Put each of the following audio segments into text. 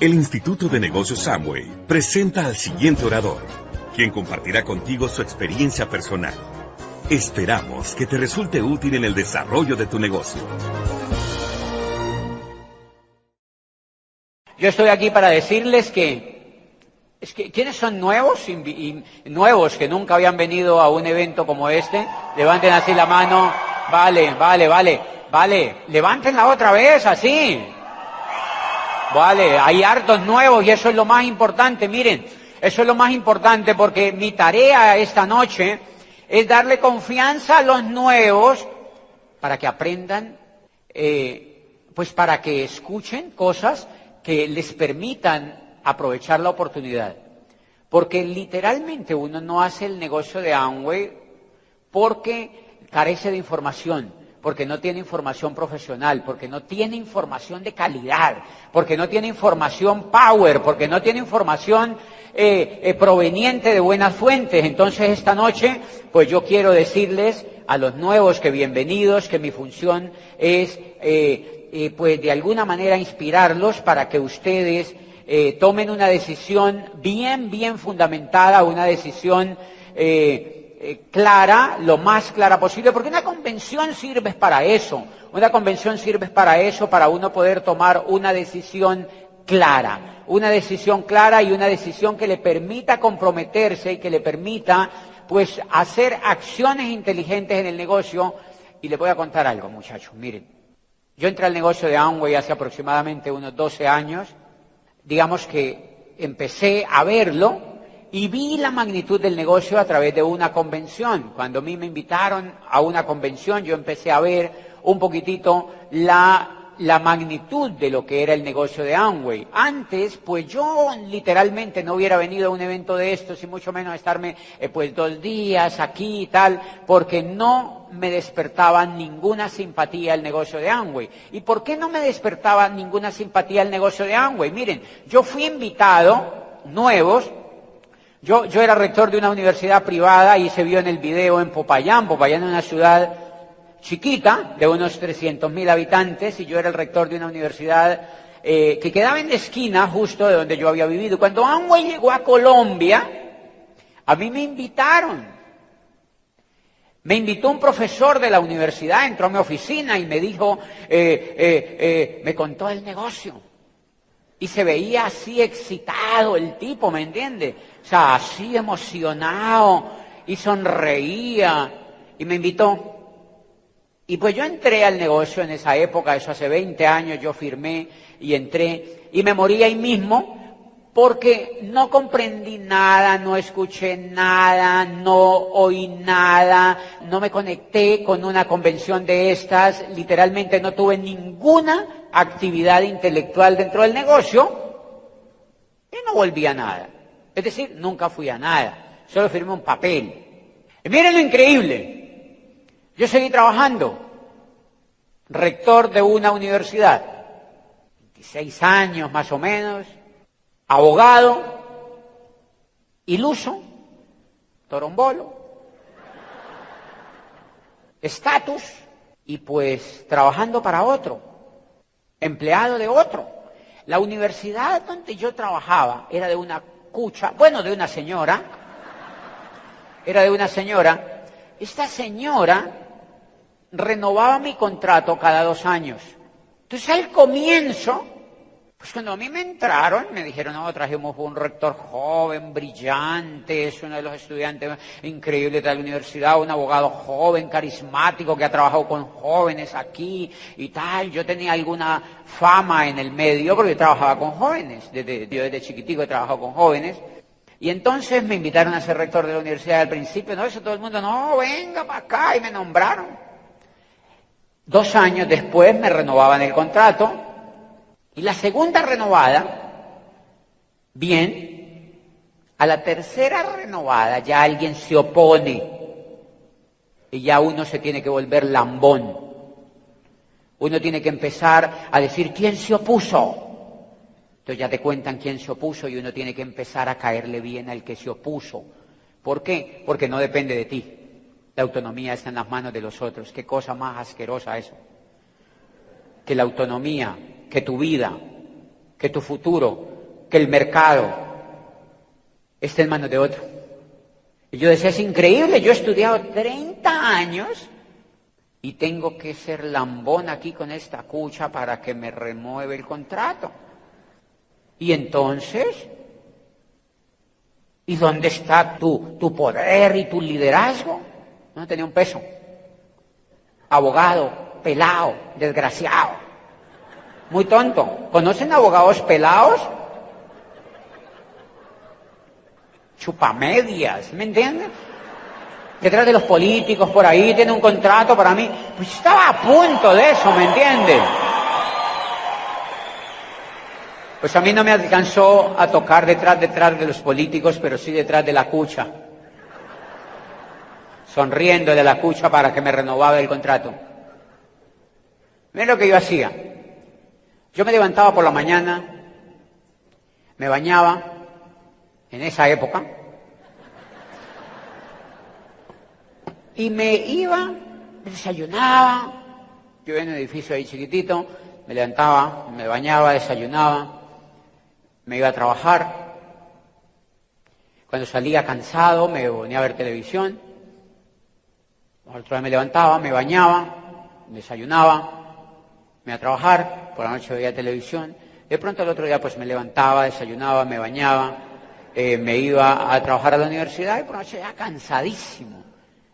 El Instituto de Negocios Amway presenta al siguiente orador, quien compartirá contigo su experiencia personal. Esperamos que te resulte útil en el desarrollo de tu negocio. Yo estoy aquí para decirles ¿quiénes son nuevos y nuevos que nunca habían venido a un evento como este? Levanten así la mano. Vale. Levántenla otra vez, así. Vale, hay hartos nuevos y eso es lo más importante. Miren, eso es lo más importante porque mi tarea esta noche es darle confianza a los nuevos para que aprendan, para que escuchen cosas que les permitan aprovechar la oportunidad. Porque literalmente uno no hace el negocio de Amway porque carece de información, porque no tiene información profesional, porque no tiene información de calidad, porque no tiene información power, porque no tiene información proveniente de buenas fuentes. Entonces esta noche, pues yo quiero decirles a los nuevos que bienvenidos, que mi función es de alguna manera inspirarlos para que ustedes tomen una decisión bien fundamentada, una decisión clara, lo más clara posible, porque una convención sirve para eso. Una convención sirve para eso, para uno poder tomar una decisión clara y una decisión que le permita comprometerse y que le permita, pues, hacer acciones inteligentes en el negocio. Y les voy a contar algo, muchachos. Miren, yo entré al negocio de Amway hace aproximadamente unos 12 años. Digamos que empecé a verlo y vi la magnitud del negocio a través de una convención. Cuando a mí me invitaron a una convención, yo empecé a ver un poquitito la magnitud de lo que era el negocio de Amway. Antes, pues yo literalmente no hubiera venido a un evento de estos y mucho menos estarme 2 días aquí y tal, porque no me despertaba ninguna simpatía el negocio de Amway. ¿Y por qué no me despertaba ninguna simpatía el negocio de Amway? Miren, yo fui invitado, nuevos. Yo era rector de una universidad privada y se vio en el video en Popayán. Popayán es una ciudad chiquita, de unos 300.000 habitantes, y yo era el rector de una universidad que quedaba en la esquina justo de donde yo había vivido. Cuando Amway llegó a Colombia, a mí me invitaron. Me invitó un profesor de la universidad, entró a mi oficina y me dijo, me contó el negocio. Y se veía así excitado el tipo, ¿me entiende? O sea, así emocionado y sonreía y me invitó. Y pues yo entré al negocio en esa época, eso hace 20 años, yo firmé y entré y me morí ahí mismo porque no comprendí nada, no escuché nada, no oí nada, no me conecté con una convención de estas, literalmente no tuve ninguna actividad intelectual dentro del negocio y no volví a nada. Es decir, nunca fui a nada, solo firmé un papel. Y miren lo increíble, yo seguí trabajando, rector de una universidad, 26 años más o menos, abogado, iluso, torombolo, estatus y pues trabajando para otro, empleado de otro. La universidad donde yo trabajaba era de una de una señora, Esta señora renovaba mi contrato cada 2 años. Entonces al comienzo, pues cuando a mí me entraron, me dijeron, no, trajimos un rector joven, brillante, es uno de los estudiantes increíbles de la universidad, un abogado joven, carismático, que ha trabajado con jóvenes aquí y tal. Yo tenía alguna fama en el medio porque trabajaba con jóvenes, yo desde chiquitico he trabajado con jóvenes. Y entonces me invitaron a ser rector de la universidad al principio, no, eso todo el mundo, no, venga para acá, y me nombraron. 2 años después me renovaban el contrato. Y la segunda renovada, bien, a la tercera renovada ya alguien se opone y ya uno se tiene que volver lambón. Uno tiene que empezar a decir quién se opuso. Entonces ya te cuentan quién se opuso y uno tiene que empezar a caerle bien al que se opuso. ¿Por qué? Porque no depende de ti. La autonomía está en las manos de los otros. ¿Qué cosa más asquerosa eso? Que la autonomía, que tu vida, que tu futuro, que el mercado esté en manos de otro. Y yo decía, es increíble, yo he estudiado 30 años y tengo que ser lambón aquí con esta cucha para que me renueve el contrato. Y entonces, ¿y dónde está tu poder y tu liderazgo? No tenía un peso. Abogado, pelado, desgraciado, muy tonto. ¿Conocen abogados pelados? Chupamedias, ¿me entienden? Detrás de los políticos por ahí tiene un contrato para mí. Pues estaba a punto de eso, ¿me entienden? Pues a mí no me alcanzó a tocar detrás de los políticos, pero sí detrás de la cucha. Sonriendo de la cucha para que me renovara el contrato. Miren lo que yo hacía. Yo me levantaba por la mañana, me bañaba, en esa época, y me iba, desayunaba, yo en un edificio ahí chiquitito, me levantaba, me bañaba, desayunaba, me iba a trabajar. Cuando salía cansado me ponía a ver televisión. Otra vez me levantaba, me bañaba, desayunaba, me iba a trabajar, por la noche veía televisión. De pronto el otro día pues me levantaba, desayunaba, me bañaba, me iba a trabajar a la universidad y por la noche ya cansadísimo.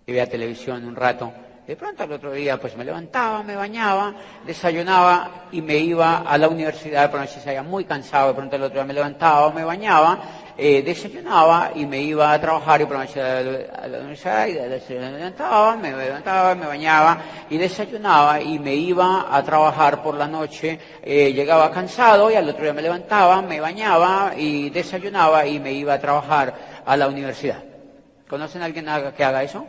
Y veía televisión un rato. De pronto el otro día pues me levantaba, me bañaba, desayunaba y me iba a la universidad. Por la noche se veía muy cansado. De pronto el otro día me levantaba, me bañaba, desayunaba y me iba a trabajar y por la noche a la universidad y me levantaba, me bañaba y desayunaba y me iba a trabajar por la noche, llegaba cansado y al otro día me levantaba, me bañaba y desayunaba y me iba a trabajar a la universidad. ¿Conocen a alguien que haga eso?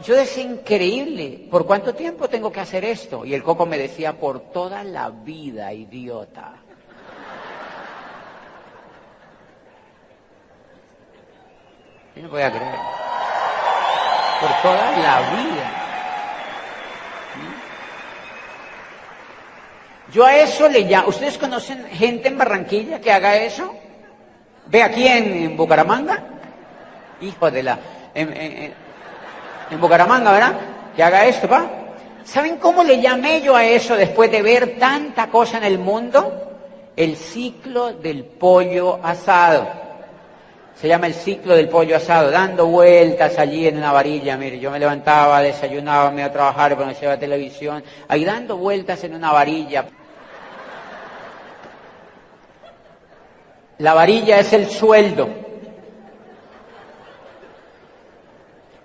Yo decía, increíble, ¿por cuánto tiempo tengo que hacer esto? Y el coco me decía, por toda la vida, idiota. Yo no podía creer. Por toda la vida. Yo a eso le llamo... ¿Ustedes conocen gente en Barranquilla que haga eso? ¿Ve aquí en Bucaramanga? Hijo de la... En Bucaramanga, ¿verdad? Que haga esto, ¿va? ¿Saben cómo le llamé yo a eso después de ver tanta cosa en el mundo? El ciclo del pollo asado. Se llama el ciclo del pollo asado, dando vueltas allí en una varilla. Mire, yo me levantaba, desayunaba, me iba a trabajar, cuando se iba a televisión, ahí dando vueltas en una varilla. La varilla es el sueldo.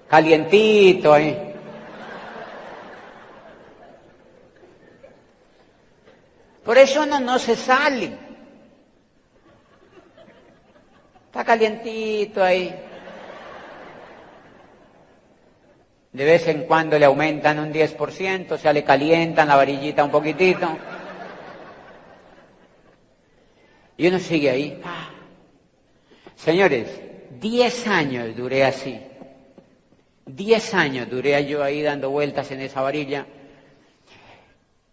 Calientito ahí. Por eso uno no se sale. Está calientito ahí. De vez en cuando le aumentan un 10%, o sea, le calientan la varillita un poquitito. Y uno sigue ahí. Señores, 10 años duré así. 10 años duré yo ahí dando vueltas en esa varilla.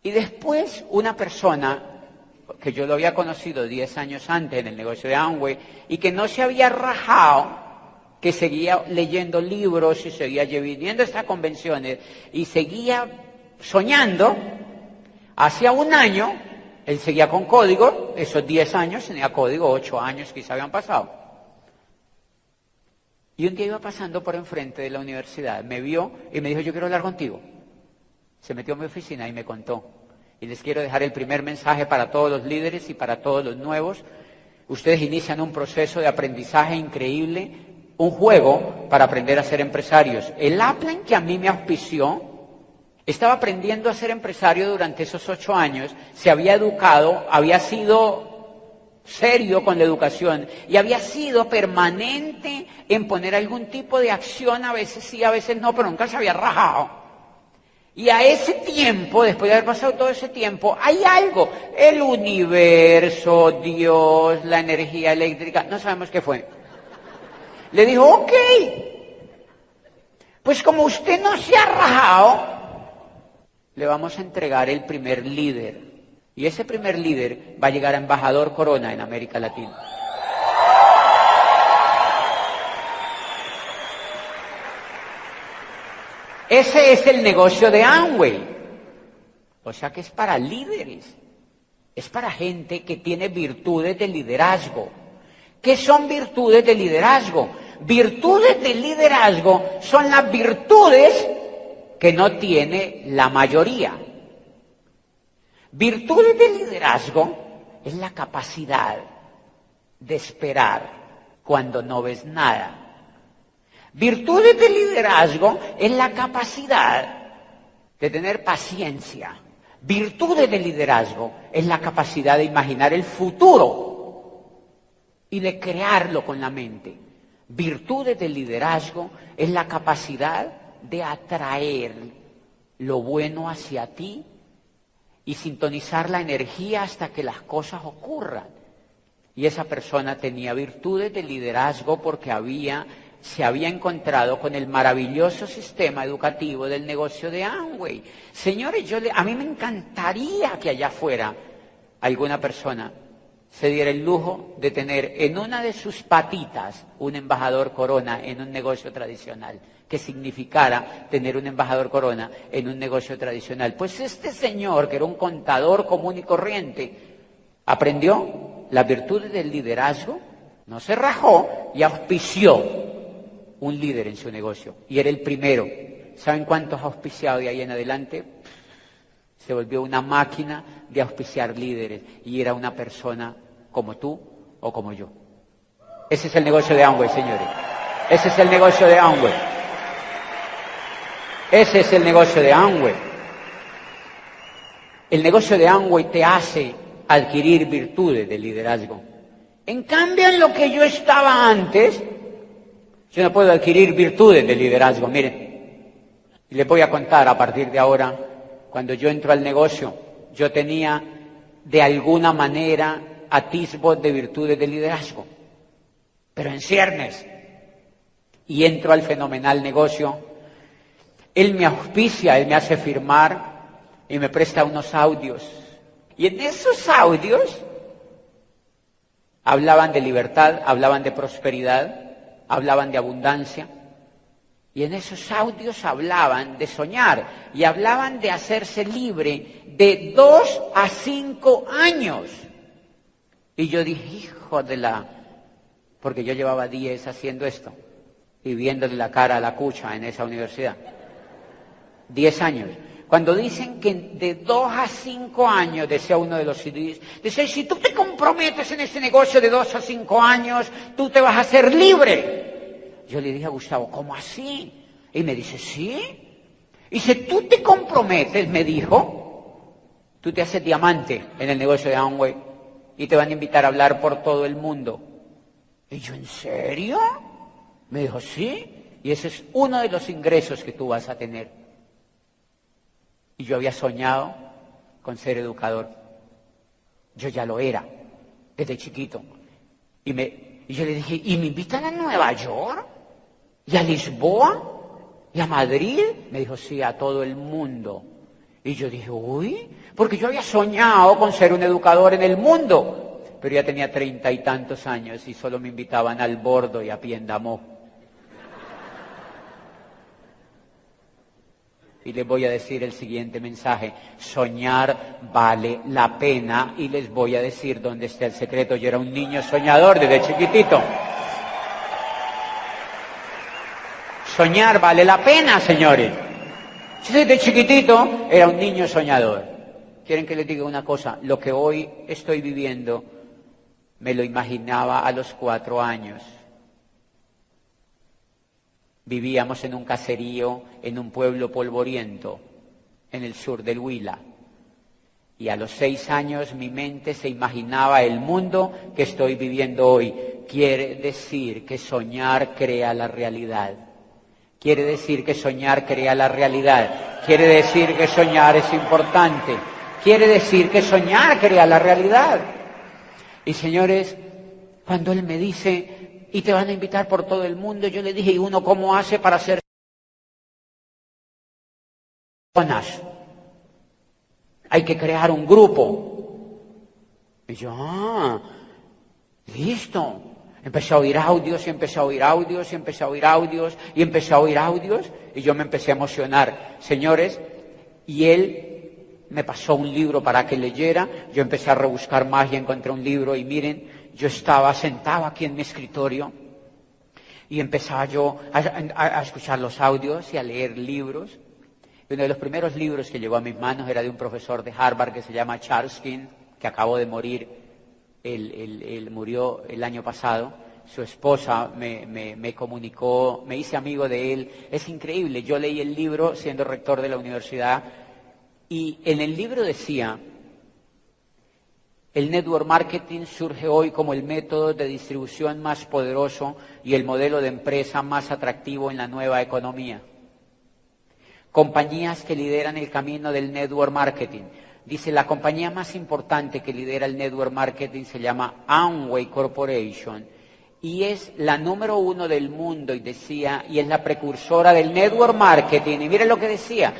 Y después una persona que yo lo había conocido 10 años antes en el negocio de Amway y que no se había rajado, que seguía leyendo libros y seguía viniendo a estas convenciones y seguía soñando, hacía un año, él seguía con código, esos 10 años tenía código, 8 años quizá habían pasado. Y un día iba pasando por enfrente de la universidad, me vio y me dijo, yo quiero hablar contigo. Se metió a mi oficina y me contó. Y les quiero dejar el primer mensaje para todos los líderes y para todos los nuevos. Ustedes inician un proceso de aprendizaje increíble, un juego para aprender a ser empresarios. El upline que a mí me auspició, estaba aprendiendo a ser empresario durante esos 8 años, se había educado, había sido serio con la educación y había sido permanente en poner algún tipo de acción, a veces sí, a veces no, pero nunca se había rajado. Y a ese tiempo, después de haber pasado todo ese tiempo, hay algo, el universo, Dios, la energía eléctrica, no sabemos qué fue. Le dijo, ok, pues como usted no se ha rajado, le vamos a entregar el primer líder. Y ese primer líder va a llegar a embajador corona en América Latina. Ese es el negocio de Amway. O sea que es para líderes. Es para gente que tiene virtudes de liderazgo. ¿Qué son virtudes de liderazgo? Virtudes de liderazgo son las virtudes que no tiene la mayoría. Virtudes de liderazgo es la capacidad de esperar cuando no ves nada. Virtudes de liderazgo es la capacidad de tener paciencia. Virtudes de liderazgo es la capacidad de imaginar el futuro y de crearlo con la mente. Virtudes de liderazgo es la capacidad de atraer lo bueno hacia ti y sintonizar la energía hasta que las cosas ocurran. Y esa persona tenía virtudes de liderazgo porque se había encontrado con el maravilloso sistema educativo del negocio de Amway. Señores, a mí me encantaría que allá afuera alguna persona se diera el lujo de tener en una de sus patitas un embajador corona en un negocio tradicional. Que significara tener un embajador corona en un negocio tradicional. Pues este señor, que era un contador común y corriente, aprendió las virtudes del liderazgo, no se rajó y auspició un líder en su negocio. Y era el primero. ¿Saben cuántos ha auspiciado de ahí en adelante? Se volvió una máquina de auspiciar líderes. Y era una persona como tú o como yo. Ese es el negocio de Amway, señores. Ese es el negocio de Amway. Ese es el negocio de Amway. El negocio de Amway te hace adquirir virtudes de liderazgo. En cambio, en lo que yo estaba antes, yo no puedo adquirir virtudes de liderazgo. Miren, y les voy a contar a partir de ahora, cuando yo entro al negocio, yo tenía de alguna manera atisbos de virtudes de liderazgo, pero en ciernes. Y entro al fenomenal negocio. Él me auspicia, él me hace firmar y me presta unos audios. Y en esos audios hablaban de libertad, hablaban de prosperidad, hablaban de abundancia. Y en esos audios hablaban de soñar y hablaban de hacerse libre de 2 a 5 años. Y yo dije, hijo de la... Porque yo llevaba 10 haciendo esto y viéndole la cara a la cucha en esa universidad. 10 años. Cuando dicen que de 2 a 5 años, decía uno de los CDs, dice, si tú te comprometes en ese negocio de 2 a 5 años, tú te vas a hacer libre. Yo le dije a Gustavo, ¿cómo así? Y me dice, sí. Y si tú te comprometes, me dijo, tú te haces diamante en el negocio de Amway y te van a invitar a hablar por todo el mundo. Y yo, ¿en serio? Me dijo, sí. Y ese es uno de los ingresos que tú vas a tener. Y yo había soñado con ser educador. Yo ya lo era, desde chiquito. Y yo le dije, ¿y me invitan a Nueva York? ¿Y a Lisboa? ¿Y a Madrid? Me dijo, sí, a todo el mundo. Y yo dije, uy, porque yo había soñado con ser un educador en el mundo. Pero ya tenía 30 y tantos años y solo me invitaban al Bordo y a Piendamó. Y les voy a decir el siguiente mensaje. Soñar vale la pena y les voy a decir dónde está el secreto. Yo era un niño soñador desde chiquitito. Soñar vale la pena, señores. Yo desde chiquitito era un niño soñador. ¿Quieren que les diga una cosa? Lo que hoy estoy viviendo me lo imaginaba a los 4 años. Vivíamos en un caserío, en un pueblo polvoriento, en el sur del Huila. Y a los 6 años mi mente se imaginaba el mundo que estoy viviendo hoy. Quiere decir que soñar crea la realidad. Quiere decir que soñar crea la realidad. Quiere decir que soñar es importante. Quiere decir que soñar crea la realidad. Y señores, cuando él me dice... y te van a invitar por todo el mundo. Yo le dije, ¿y uno cómo hace para ser personas? Hay que crear un grupo. Y yo, listo. Empecé a oír audios, y empecé a oír audios, y empecé a oír audios, y empecé a oír audios, y yo me empecé a emocionar. Señores, y él me pasó un libro para que leyera, yo empecé a rebuscar más y encontré un libro, y miren, yo estaba sentado aquí en mi escritorio, y empezaba yo a escuchar los audios y a leer libros. Y uno de los primeros libros que llegó a mis manos era de un profesor de Harvard que se llama Charles King, que acabó de morir. Él murió el año pasado. Su esposa me comunicó, me hice amigo de él. Es increíble. Yo leí el libro siendo rector de la universidad y en el libro decía: el network marketing surge hoy como el método de distribución más poderoso y el modelo de empresa más atractivo en la nueva economía. Compañías que lideran el camino del network marketing. Dice, la compañía más importante que lidera el network marketing se llama Amway Corporation y es la número 1 del mundo, y decía, y es la precursora del network marketing. Y miren lo que decía,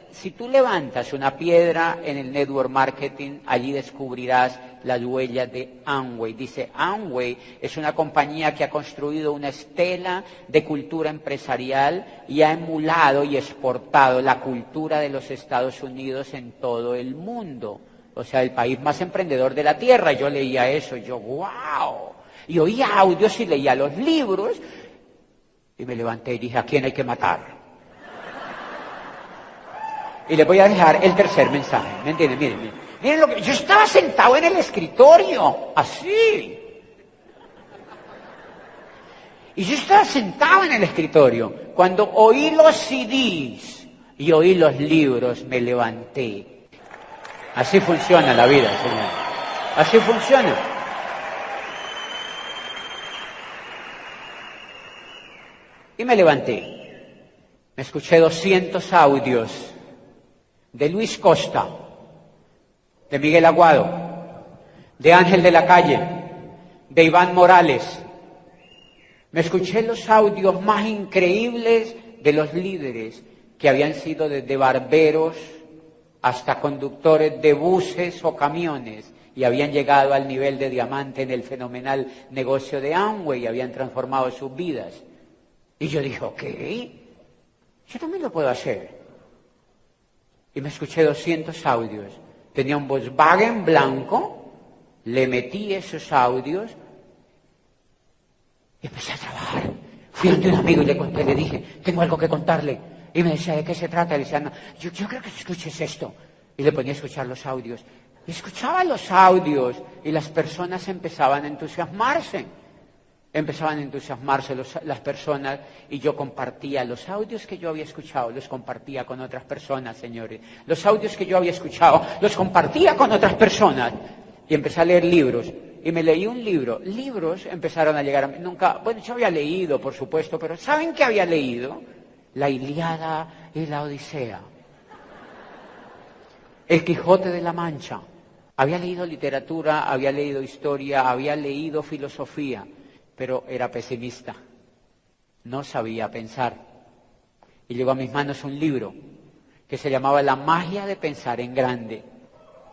si tú levantas una piedra en el network marketing, allí descubrirás las huellas de Amway. Dice, Amway es una compañía que ha construido una estela de cultura empresarial y ha emulado y exportado la cultura de los Estados Unidos en todo el mundo. O sea, el país más emprendedor de la tierra. Yo leía eso, y yo, ¡wow! Y oía audios y leía los libros, y me levanté y dije, ¿a quién hay que matar? Y les voy a dejar el tercer mensaje, ¿me entienden? Miren lo que... Yo estaba sentado en el escritorio, así. Y yo estaba sentado en el escritorio. Cuando oí los CDs y oí los libros, me levanté. Así funciona la vida, señor. Así funciona. Y me levanté. Me escuché 200 audios de Luis Costa, de Miguel Aguado, de Ángel de la Calle, de Iván Morales. Me escuché los audios más increíbles de los líderes que habían sido desde barberos hasta conductores de buses o camiones y habían llegado al nivel de diamante en el fenomenal negocio de Amway y habían transformado sus vidas. Y yo dije, ok, yo también lo puedo hacer. Y me escuché 200 audios. Tenía un Volkswagen blanco, le metí esos audios y empecé a trabajar. Fui ante un amigo y le conté, le dije, tengo algo que contarle. Y me decía, ¿de qué se trata? Y le decía, no, yo creo que escuches esto. Y le ponía a escuchar los audios. Y escuchaba los audios y las personas empezaban a entusiasmarse. Empezaban a entusiasmarse las personas y yo compartía los audios que yo había escuchado, los compartía con otras personas, señores. Los audios que yo había escuchado, los compartía con otras personas. Y empecé a leer libros. Y me leí un libro. Libros empezaron a llegar a mí. Nunca, bueno, yo había leído, por supuesto, pero ¿saben qué había leído? La Ilíada y la Odisea. El Quijote de la Mancha. Había leído literatura, había leído historia, había leído filosofía. Pero era pesimista, no sabía pensar. Y llegó a mis manos un libro que se llamaba La magia de pensar en grande.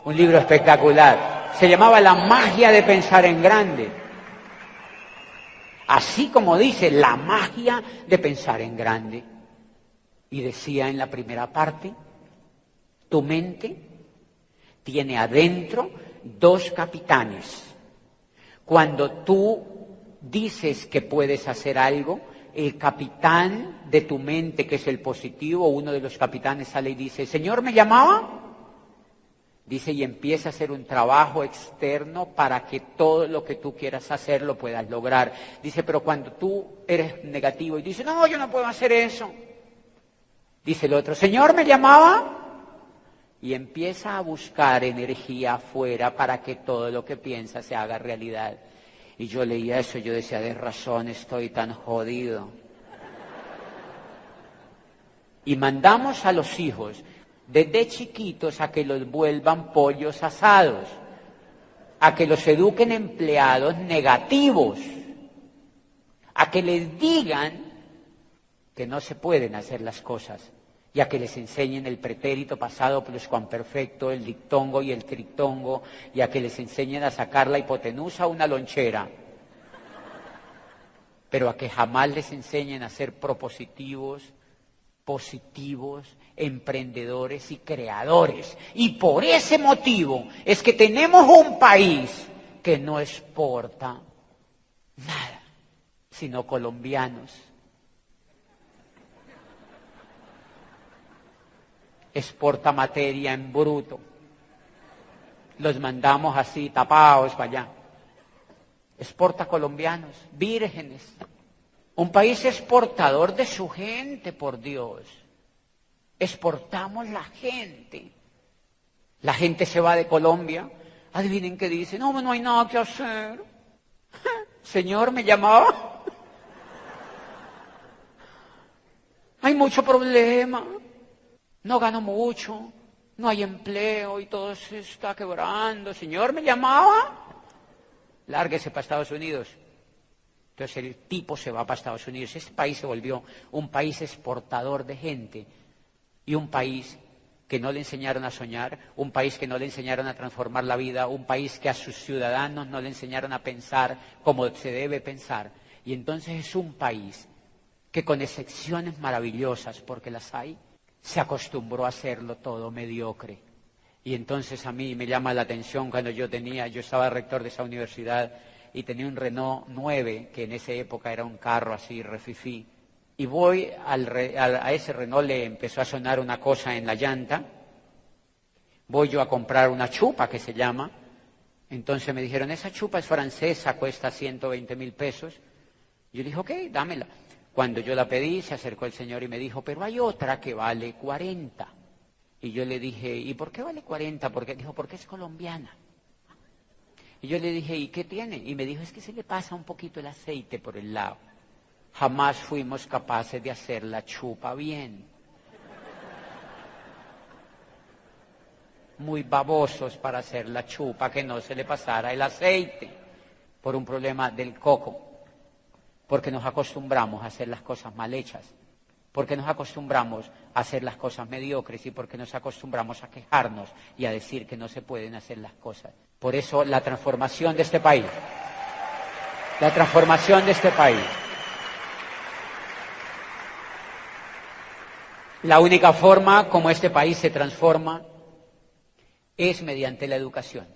Un libro espectacular. Se llamaba La magia de pensar en grande. Así como dice, la magia de pensar en grande. Y decía en la primera parte, tu mente tiene adentro 2 capitanes. Cuando tú dices que puedes hacer algo, el capitán de tu mente, que es el positivo, uno de los capitanes sale y dice, ¿Señor, me llamaba? Dice, y empieza a hacer un trabajo externo para que todo lo que tú quieras hacer lo puedas lograr. Dice, pero cuando tú eres negativo y dices, no, yo no puedo hacer eso. Dice el otro, ¿Señor, me llamaba? Y empieza a buscar energía afuera para que todo lo que piensa se haga realidad. Y yo leía eso, yo decía, de razón estoy tan jodido. Y mandamos a los hijos desde chiquitos a que los vuelvan pollos asados, a que los eduquen empleados negativos, a que les digan que no se pueden hacer las cosas, y a que les enseñen el pretérito pasado pluscuamperfecto, el dictongo y el trictongo, y a que les enseñen a sacar la hipotenusa a una lonchera, pero a que jamás les enseñen a ser propositivos, positivos, emprendedores y creadores. Y por ese motivo es que tenemos un país que no exporta nada, sino colombianos. Exporta materia en bruto. Los mandamos así, tapados para allá. Exporta colombianos, vírgenes. Un país exportador de su gente, por Dios. Exportamos la gente. La gente se va de Colombia. Adivinen qué dice. No, no hay nada que hacer. Señor, ¿me llamaba? Hay mucho problema. No gano mucho. No hay empleo y todo se está quebrando. Señor, ¿me llamaba? Lárguese para Estados Unidos. Entonces el tipo se va para Estados Unidos. Este país se volvió un país exportador de gente y un país que no le enseñaron a soñar, un país que no le enseñaron a transformar la vida, un país que a sus ciudadanos no le enseñaron a pensar como se debe pensar. Y entonces es un país que con excepciones maravillosas, porque las hay, se acostumbró a hacerlo todo mediocre. Y entonces a mí me llama la atención cuando yo estaba rector de esa universidad y tenía un Renault 9, que en esa época era un carro así, refifí. Y voy a ese Renault le empezó a sonar una cosa en la llanta. Voy yo a comprar una chupa que se llama. Entonces me dijeron, esa chupa es francesa, cuesta 120.000 pesos. Yo dije, ok, dámela. Cuando yo la pedí, se acercó el señor y me dijo, pero hay otra que vale 40. Y yo le dije, ¿y por qué vale 40? Dijo, porque es colombiana. Y yo le dije, ¿y qué tiene? Y me dijo, es que se le pasa un poquito el aceite por el lado. Jamás fuimos capaces de hacer la chupa bien. Muy babosos para hacer la chupa, que no se le pasara el aceite, por un problema del coco. Porque nos acostumbramos a hacer las cosas mal hechas. Porque nos acostumbramos a hacer las cosas mediocres y porque nos acostumbramos a quejarnos y a decir que no se pueden hacer las cosas. Por eso la transformación de este país, la única forma como este país se transforma es mediante la educación.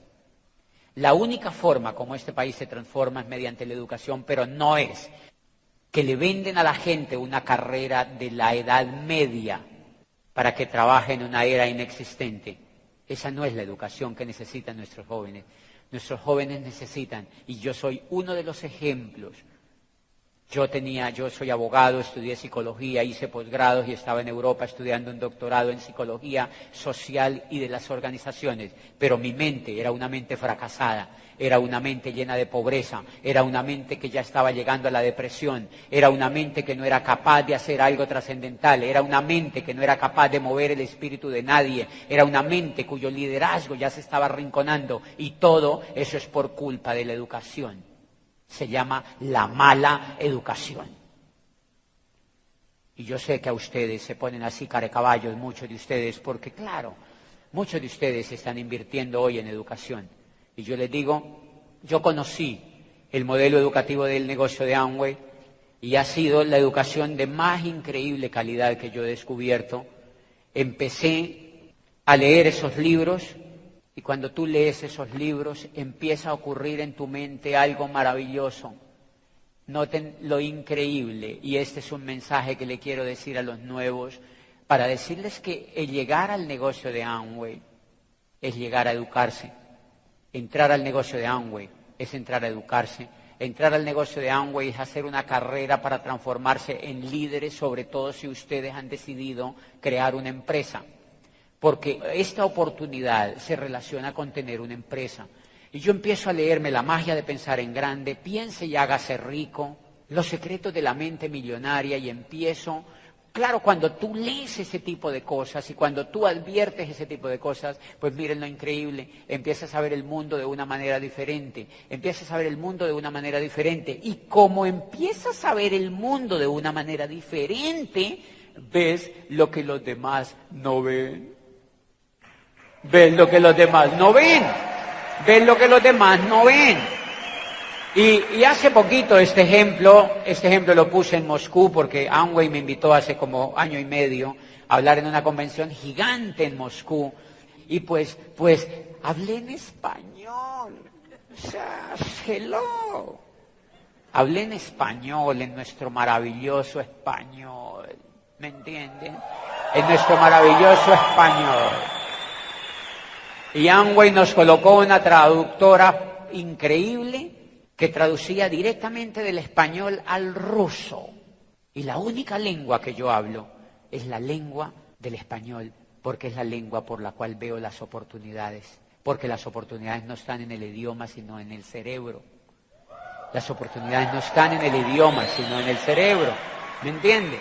La única forma como este país se transforma es mediante la educación, pero no es que le venden a la gente una carrera de la Edad Media para que trabaje en una era inexistente. Esa no es la educación que necesitan nuestros jóvenes. Nuestros jóvenes necesitan, y yo soy uno de los ejemplos. Yo soy abogado, estudié psicología, hice posgrados y estaba en Europa estudiando un doctorado en psicología social y de las organizaciones, pero mi mente era una mente fracasada, era una mente llena de pobreza, era una mente que ya estaba llegando a la depresión, era una mente que no era capaz de hacer algo trascendental, era una mente que no era capaz de mover el espíritu de nadie, era una mente cuyo liderazgo ya se estaba arrinconando, y todo eso es por culpa de la educación. Se llama la mala educación. Y yo sé que a ustedes se ponen así carecaballos, muchos de ustedes, porque claro, muchos de ustedes están invirtiendo hoy en educación. Y yo les digo, yo conocí el modelo educativo del negocio de Amway y ha sido la educación de más increíble calidad que yo he descubierto. Empecé a leer esos libros. Y cuando tú lees esos libros, empieza a ocurrir en tu mente algo maravilloso. Noten lo increíble, y este es un mensaje que le quiero decir a los nuevos, para decirles que el llegar al negocio de Amway es llegar a educarse. Entrar al negocio de Amway es entrar a educarse. Entrar al negocio de Amway es hacer una carrera para transformarse en líderes, sobre todo si ustedes han decidido crear una empresa. Porque esta oportunidad se relaciona con tener una empresa. Y yo empiezo a leerme La magia de pensar en grande, Piense y hágase rico, Los secretos de la mente millonaria, y empiezo. Claro, cuando tú lees ese tipo de cosas y cuando tú adviertes ese tipo de cosas, pues miren lo increíble, empiezas a ver el mundo de una manera diferente, y como empiezas a ver el mundo de una manera diferente, ves lo que los demás no ven. Ves lo que los demás no ven. Ves lo que los demás no ven. Y hace poquito este ejemplo lo puse en Moscú porque Amway me invitó hace como año y medio a hablar en una convención gigante en Moscú. Y pues hablé en español. O sea, hello. Hablé en español, en nuestro maravilloso español. ¿Me entienden? En nuestro maravilloso español. Y Amway nos colocó una traductora increíble que traducía directamente del español al ruso. Y la única lengua que yo hablo es la lengua del español, porque es la lengua por la cual veo las oportunidades. Porque las oportunidades no están en el idioma, sino en el cerebro. Las oportunidades no están en el idioma, sino en el cerebro. ¿Me entiendes?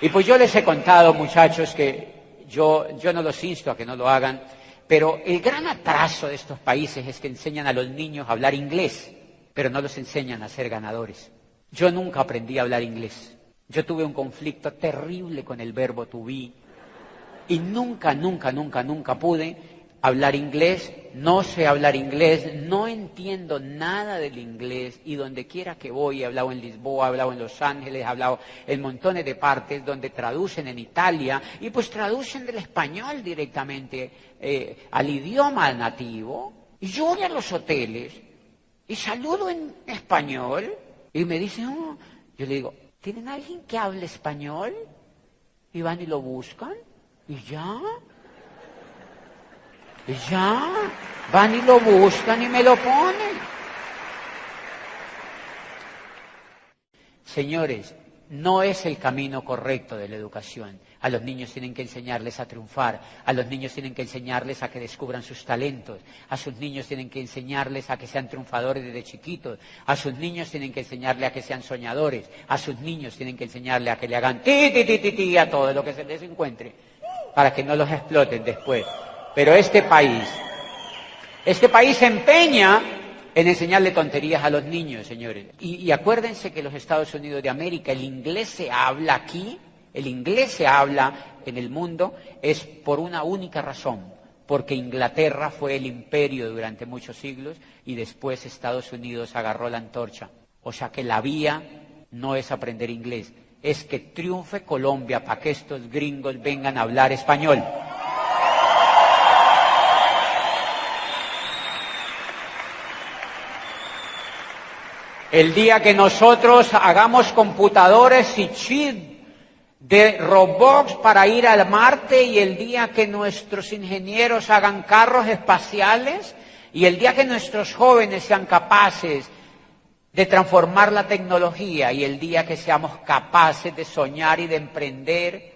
Y pues yo les he contado, muchachos, que yo no los insto a que no lo hagan, pero el gran atraso de estos países es que enseñan a los niños a hablar inglés, pero no los enseñan a ser ganadores. Yo nunca aprendí a hablar inglés. Yo tuve un conflicto terrible con el verbo to be y nunca pude hablar inglés. No sé hablar inglés, no entiendo nada del inglés y donde quiera que voy, he hablado en Lisboa, he hablado en Los Ángeles, he hablado en montones de partes donde traducen en Italia y pues traducen del español directamente al idioma nativo. Y yo voy a los hoteles y saludo en español y me dicen, oh, yo le digo, ¿tienen alguien que hable español? Y van y lo buscan y ya. Y ya, van y lo buscan y me lo ponen. Señores, no es el camino correcto de la educación. A los niños tienen que enseñarles a triunfar, a los niños tienen que enseñarles a que descubran sus talentos, a sus niños tienen que enseñarles a que sean triunfadores desde chiquitos, a sus niños tienen que enseñarles a que sean soñadores, a sus niños tienen que enseñarles a que le hagan ti a todo lo que se les encuentre, para que no los exploten después. Pero este país se empeña en enseñarle tonterías a los niños, señores. Y acuérdense que en los Estados Unidos de América el inglés se habla aquí, el inglés se habla en el mundo, es por una única razón, porque Inglaterra fue el imperio durante muchos siglos y después Estados Unidos agarró la antorcha. O sea que la vía no es aprender inglés, es que triunfe Colombia para que estos gringos vengan a hablar español. El día que nosotros hagamos computadores y chips de robots para ir al Marte y el día que nuestros ingenieros hagan carros espaciales y el día que nuestros jóvenes sean capaces de transformar la tecnología y el día que seamos capaces de soñar y de emprender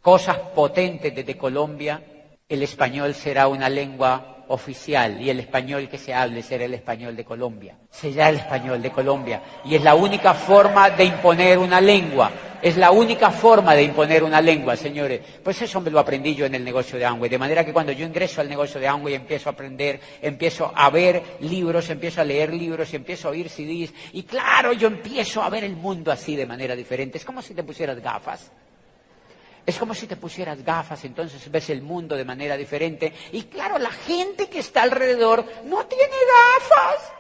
cosas potentes desde Colombia, el español será una lengua oficial y el español que se hable será el español de Colombia. Será el español de Colombia. Y es la única forma de imponer una lengua. Es la única forma de imponer una lengua, señores. Pues eso me lo aprendí yo en el negocio de Amway. De manera que cuando yo ingreso al negocio de Amway empiezo a aprender, empiezo a ver libros, empiezo a leer libros, empiezo a oír CDs. Y claro, yo empiezo a ver el mundo así de manera diferente. Es como si te pusieras gafas. Es como si te pusieras gafas, entonces ves el mundo de manera diferente. Y claro, la gente que está alrededor no tiene gafas.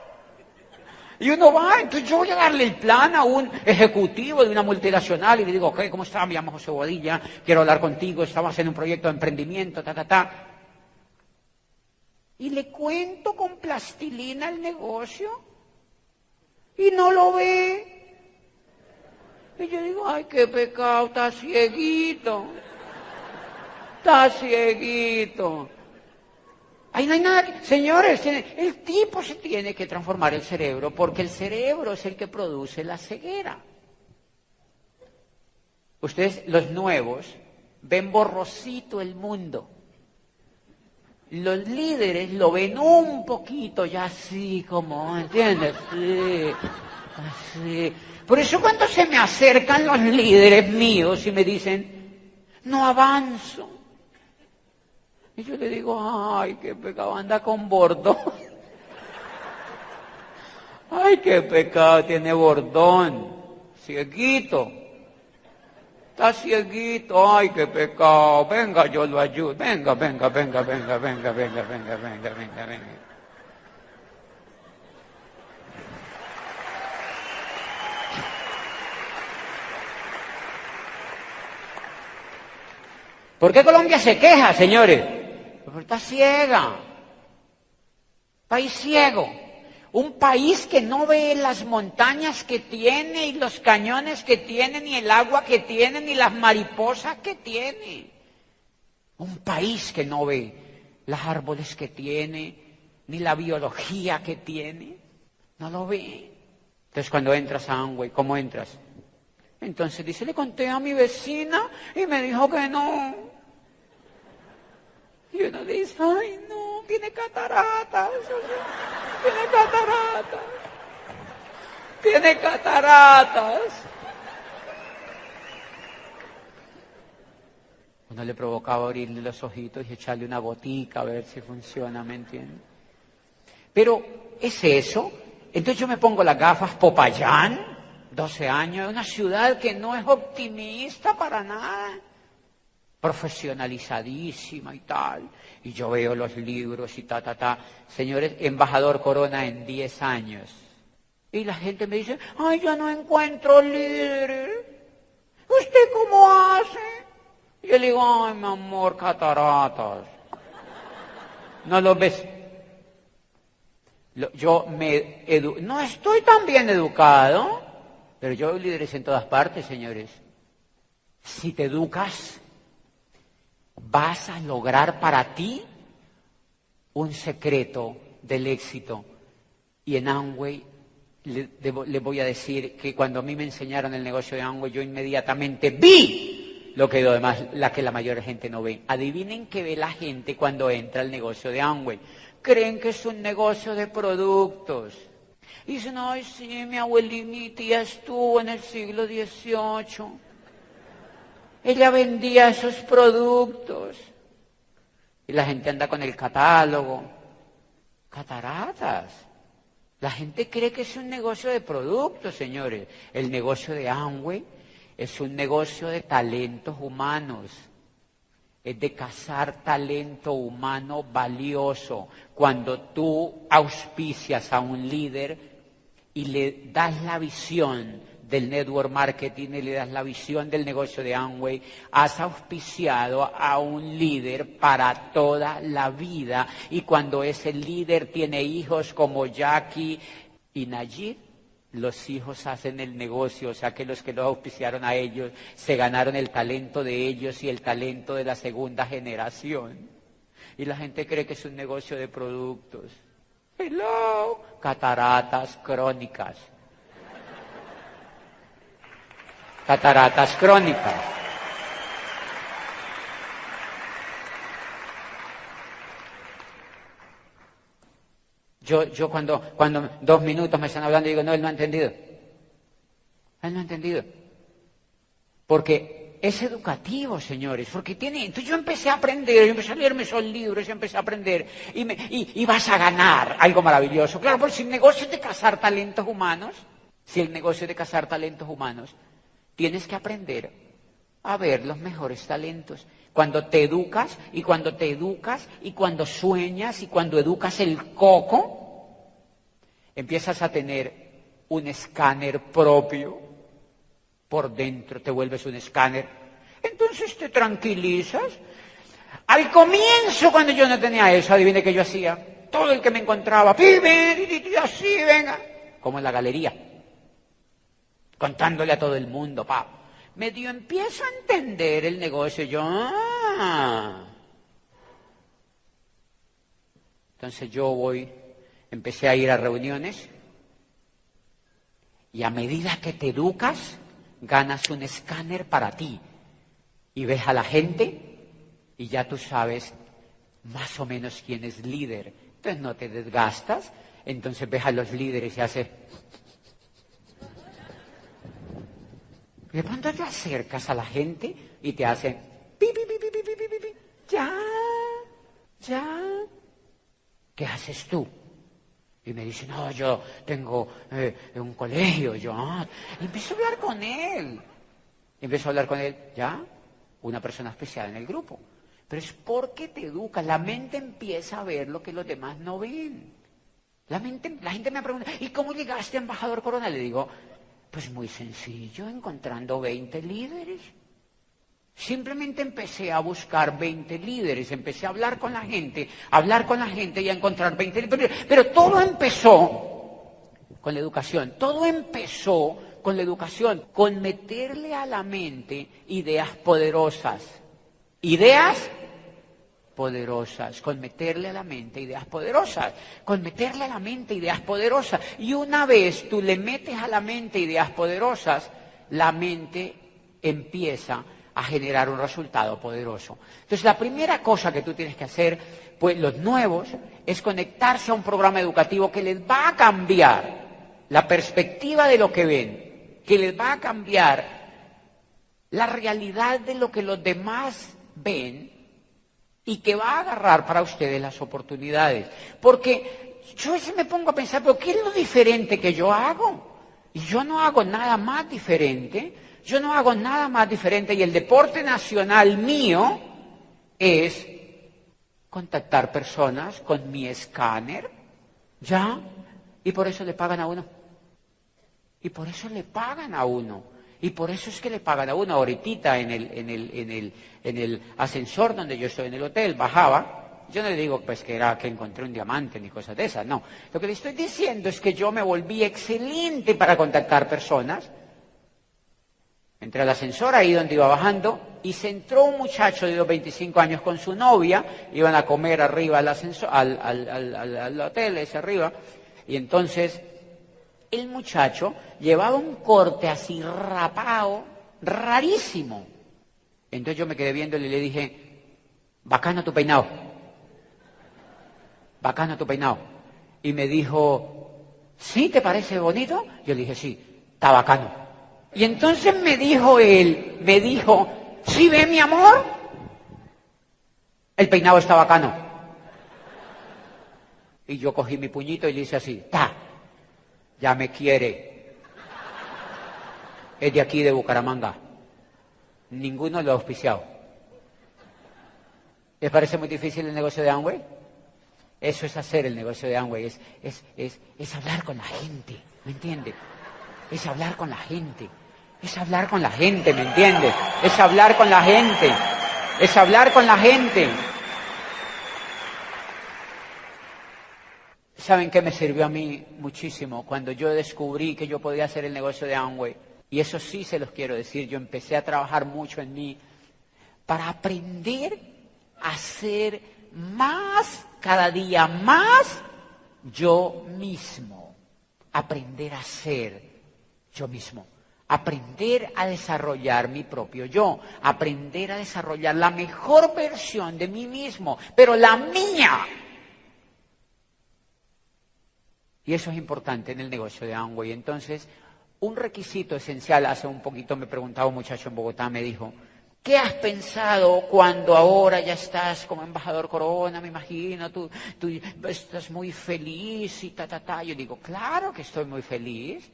Y uno va, entonces yo voy a darle el plan a un ejecutivo de una multinacional y le digo, ok, ¿cómo está? Me llamo José Bobadilla, quiero hablar contigo, estamos haciendo un proyecto de emprendimiento, Y le cuento con plastilina el negocio y no lo ve. Y yo digo, ay, qué pecado, está cieguito. Está cieguito. Ahí no hay nada. Señores, el tipo se tiene que transformar el cerebro, porque el cerebro es el que produce la ceguera. Ustedes, los nuevos, ven borrosito el mundo. Los líderes lo ven un poquito ya así, como, ¿entiendes? Sí, así. Por eso cuando se me acercan los líderes míos y me dicen, no avanzo. Y yo le digo, ay, qué pecado, anda con bordón. Ay, qué pecado, tiene bordón, cieguito. está cieguito, ay, qué pecado, venga, yo lo ayudo, venga. ¿Por qué Colombia se queja, señores? Porque está ciega. País ciego. Un país que no ve las montañas que tiene y los cañones que tiene, ni el agua que tiene, ni las mariposas que tiene. Un país que no ve los árboles que tiene, ni la biología que tiene. No lo ve. Entonces cuando entras a Amway, ¿cómo entras? Entonces dice, le conté a mi vecina y me dijo que no. Y uno dice, ay no, tiene cataratas. Tiene cataratas. Uno le provocaba abrirle los ojitos y echarle una gotica a ver si funciona, ¿me entiendes? Pero es eso. Entonces yo me pongo las gafas Popayán, 12 años, una ciudad que no es optimista para nada, profesionalizadísima y tal, y yo veo los libros y señores, embajador Corona en 10 años, y la gente me dice, ay, yo no encuentro líderes, ¿usted cómo hace? Y yo le digo, ay, mi amor, cataratas, ¿no lo ves? Yo no estoy tan bien educado, pero yo veo líderes en todas partes, señores. Si te educas, vas a lograr para ti un secreto del éxito. Y en Amway le voy a decir que cuando a mí me enseñaron el negocio de Amway, yo inmediatamente vi lo que la mayor gente no ve. Adivinen qué ve la gente cuando entra al negocio de Amway. Creen que es un negocio de productos. Y dicen, ay, sí, mi abuelita, mi tía estuvo en el siglo XVIII. Ella vendía esos productos. Y la gente anda con el catálogo. Cataratas. La gente cree que es un negocio de productos, señores. El negocio de Amway es un negocio de talentos humanos. Es de cazar talento humano valioso. Cuando tú auspicias a un líder y le das la visión del network marketing y le das la visión del negocio de Amway, has auspiciado a un líder para toda la vida. Y cuando ese líder tiene hijos como Jackie y Nayib, los hijos hacen el negocio, o sea que los auspiciaron a ellos se ganaron el talento de ellos y el talento de la segunda generación. Y la gente cree que es un negocio de productos. Hello, cataratas crónicas. Cataratas crónicas. Yo cuando 2 minutos me están hablando, digo, no, él no ha entendido. Él no ha entendido. Porque es educativo, señores, porque entonces yo empecé a aprender, yo empecé a leerme esos libros, yo empecé a aprender, y vas a ganar algo maravilloso. Claro, porque si el negocio es de cazar talentos humanos, tienes que aprender a ver los mejores talentos. Cuando te educas, y cuando sueñas, y cuando educas el coco, empiezas a tener un escáner propio. Por dentro te vuelves un escáner. Entonces te tranquilizas. Al comienzo, cuando yo no tenía eso, adivine qué yo hacía. Todo el que me encontraba, pibe, así, venga. Como en la galería. Contándole a todo el mundo, Medio empiezo a entender el negocio. Entonces empecé a ir a reuniones. Y a medida que te educas, ganas un escáner para ti y ves a la gente y ya tú sabes más o menos quién es líder. Entonces no te desgastas, entonces ves a los líderes y haces... De pronto te acercas a la gente y te hacen... Ya. ¿Qué haces tú? Y me dice, no, yo tengo un colegio, y empiezo a hablar con él. Empiezo a hablar con él, ya, una persona especial en el grupo. Pero es porque te educas, la mente empieza a ver lo que los demás no ven. La gente me pregunta, ¿y cómo llegaste a embajador Corona? Le digo, pues muy sencillo, encontrando 20 líderes. Simplemente empecé a buscar 20 líderes, empecé a hablar con la gente y a encontrar 20 líderes. Pero todo empezó con la educación, con meterle a la mente ideas poderosas. Con meterle a la mente ideas poderosas. Y una vez tú le metes a la mente ideas poderosas, la mente empieza a generar un resultado poderoso. Entonces, la primera cosa que tú tienes que hacer, pues los nuevos, es conectarse a un programa educativo que les va a cambiar la perspectiva de lo que ven, que les va a cambiar la realidad de lo que los demás ven y que va a agarrar para ustedes las oportunidades. Porque yo a veces me pongo a pensar, ¿pero qué es lo diferente que yo hago? Y yo no hago nada más diferente. Y el deporte nacional mío es contactar personas con mi escáner, ¿ya? Y por eso le pagan a uno. Y por eso es que le pagan a uno. Ahorita en el ascensor donde yo estoy en el hotel, bajaba. Yo no le digo pues que encontré un diamante ni cosas de esas, no. Lo que le estoy diciendo es que yo me volví excelente para contactar personas. Entré al ascensor ahí donde iba bajando y se entró un muchacho de 25 años con su novia, iban a comer arriba al ascensor, al hotel ese arriba, y entonces el muchacho llevaba un corte así rapado, rarísimo. Entonces yo me quedé viéndole y le dije, bacano tu peinado. Y me dijo, ¿sí te parece bonito? Yo le dije, sí, está bacano. Y entonces me dijo, ¿sí ve mi amor? El peinado está bacano. Y yo cogí mi puñito y le hice así, ¡ta! Ya me quiere. Es de aquí de Bucaramanga. Ninguno lo ha auspiciado. ¿Les parece muy difícil el negocio de Amway? Eso es hacer el negocio de Amway, es hablar con la gente, ¿me entiende? Es hablar con la gente, ¿me entiende? Es hablar con la gente. ¿Saben qué me sirvió a mí muchísimo? Cuando yo descubrí que yo podía hacer el negocio de Amway, y eso sí se los quiero decir, yo empecé a trabajar mucho en mí para aprender a ser cada día más yo mismo. Aprender a ser yo mismo. Aprender a desarrollar mi propio yo. Aprender a desarrollar la mejor versión de mí mismo, pero la mía. Y eso es importante en el negocio de Amway. Entonces, un requisito esencial, hace un poquito me preguntaba un muchacho en Bogotá, me dijo, ¿qué has pensado cuando ahora ya estás como embajador Corona? Me imagino, tú estás muy feliz y ta. Yo digo, claro que estoy muy feliz,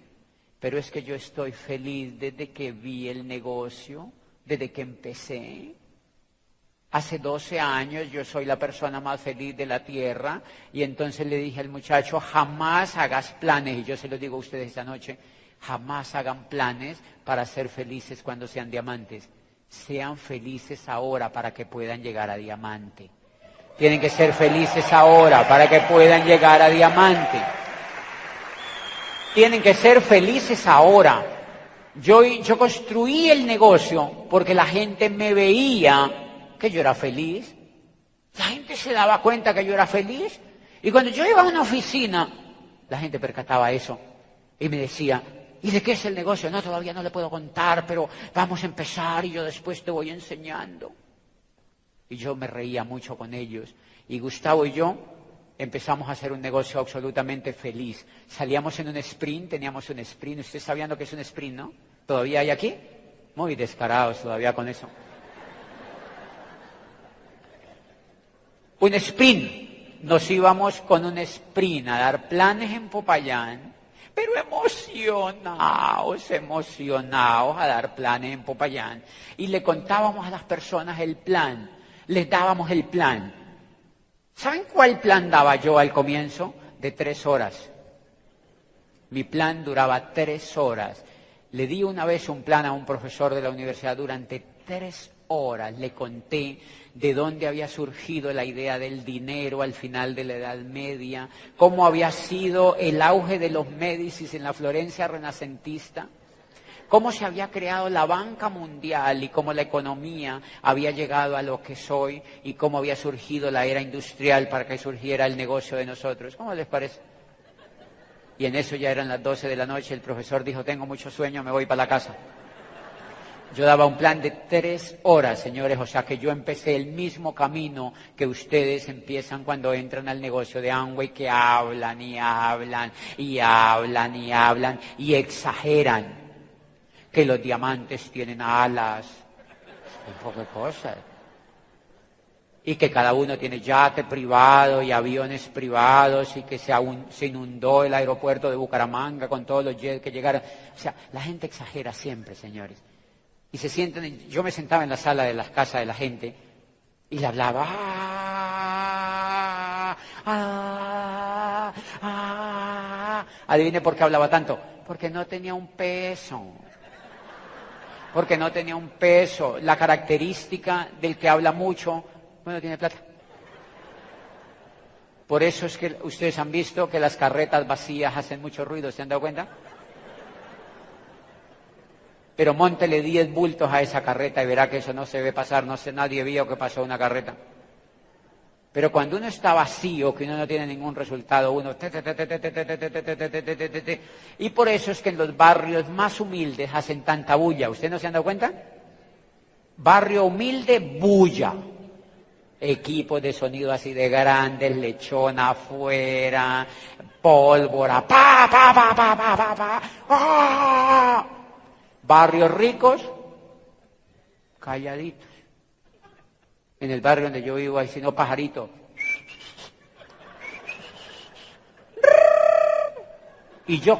pero es que yo estoy feliz desde que vi el negocio, desde que empecé. Hace 12 años yo soy la persona más feliz de la tierra y entonces le dije al muchacho, jamás hagas planes, y yo se lo digo a ustedes esta noche, jamás hagan planes para ser felices cuando sean diamantes. Sean felices ahora para que puedan llegar a diamante. Tienen que ser felices ahora para que puedan llegar a diamante. Tienen que ser felices ahora. Yo construí el negocio porque la gente me veía que yo era feliz. La gente se daba cuenta que yo era feliz. Y cuando yo iba a una oficina, la gente percataba eso y me decía, ¿y de qué es el negocio? No, todavía no le puedo contar, pero vamos a empezar y yo después te voy enseñando. Y yo me reía mucho con ellos. Y Gustavo y yo empezamos a hacer un negocio absolutamente feliz. Salíamos en un sprint, teníamos un sprint. ¿Ustedes sabían lo que es un sprint, no? ¿Todavía hay aquí? Muy descarados todavía con eso. Un sprint. Nos íbamos con un sprint a dar planes en Popayán pero emocionados a dar planes en Popayán. Y le contábamos a las personas el plan, les dábamos el plan. ¿Saben cuál plan daba yo al comienzo? De 3 horas. Mi plan duraba 3 horas. Le di una vez un plan a un profesor de la universidad durante 3 horas. Le conté de dónde había surgido la idea del dinero al final de la Edad Media, cómo había sido el auge de los Médicis en la Florencia renacentista, cómo se había creado la banca mundial y cómo la economía había llegado a lo que soy y cómo había surgido la era industrial para que surgiera el negocio de nosotros. ¿Cómo les parece? Y en eso ya eran las 12 de la noche, el profesor dijo, tengo mucho sueño, me voy para la casa. Yo daba un plan de 3 horas, señores, o sea que yo empecé el mismo camino que ustedes empiezan cuando entran al negocio de Amway, que hablan y hablan y hablan y hablan y exageran que los diamantes tienen alas, un poco de cosas, y que cada uno tiene yate privado y aviones privados y que se inundó el aeropuerto de Bucaramanga con todos los jets que llegaron. O sea, la gente exagera siempre, señores. Y se sienten, yo me sentaba en la sala de las casas de la gente y le hablaba. Adivine por qué hablaba tanto. Porque no tenía un peso. Porque no tenía un peso. La característica del que habla mucho, bueno, tiene plata. Por eso es que ustedes han visto que las carretas vacías hacen mucho ruido, ¿se han dado cuenta? Pero móntele 10 bultos a esa carreta y verá que eso no se ve pasar, no sé, nadie vio que pasó una carreta. Pero cuando uno está vacío, que uno no tiene ningún resultado, uno... Y por eso es que en los barrios más humildes hacen tanta bulla. ¿Ustedes no se han dado cuenta? Barrio humilde, bulla. Equipos de sonido así de grandes, lechona afuera, pólvora, pa, pa, pa, pa, pa, pa, pa, ¡ah! Barrios ricos, calladitos. En el barrio donde yo vivo hay sino pajarito. Y yo.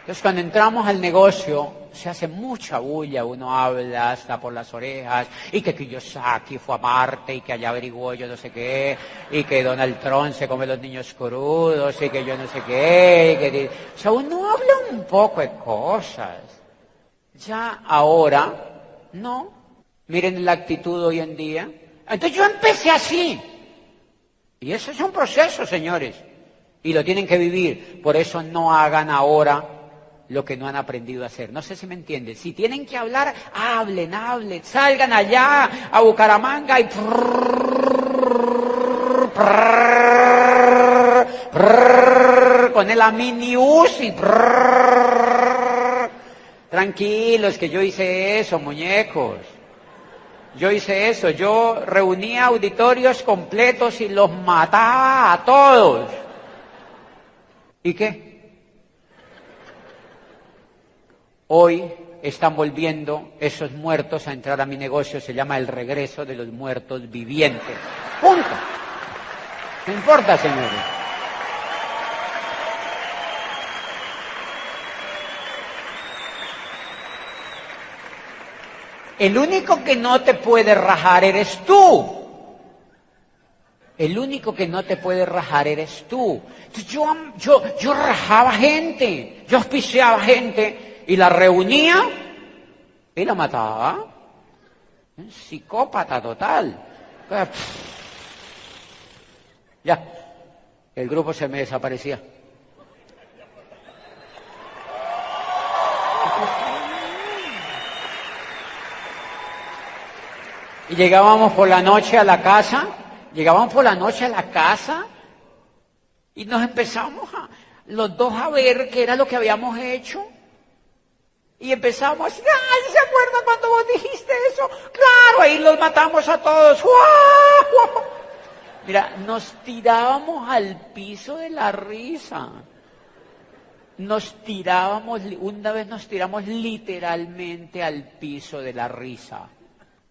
Entonces, cuando entramos al negocio, se hace mucha bulla, uno habla hasta por las orejas, y que Kiyosaki fue a Marte, y que allá averiguó yo no sé qué, y que Donald Trump se come los niños crudos, y que yo no sé qué, y que... O sea, uno habla un poco de cosas. Ya ahora, no. Miren la actitud hoy en día. Entonces yo empecé así. Y eso es un proceso, señores. Y lo tienen que vivir. Por eso no hagan ahora lo que no han aprendido a hacer. No sé si me entienden. Si tienen que hablar, hablen. Salgan allá a Bucaramanga y... con el Mini Uzi. Tranquilos, que yo hice eso, muñecos. Yo hice eso. Yo reunía auditorios completos y los mataba a todos. ¿Y qué? Hoy están volviendo esos muertos a entrar a mi negocio, se llama el regreso de los muertos vivientes. Punto. No importa, señores. El único que no te puede rajar eres tú. El único que no te puede rajar eres tú. Yo rajaba gente, yo auspiciaba gente. Y la reunía y la mataba. Un psicópata total. Ya, el grupo se me desaparecía. Y llegábamos por la noche a la casa, y nos empezamos los dos a ver qué era lo que habíamos hecho. Y empezamos así, ¡ay, se acuerdan cuando vos dijiste eso! ¡Claro! Ahí los matamos a todos. ¡Guau! Mira, nos tirábamos al piso de la risa. una vez nos tiramos literalmente al piso de la risa.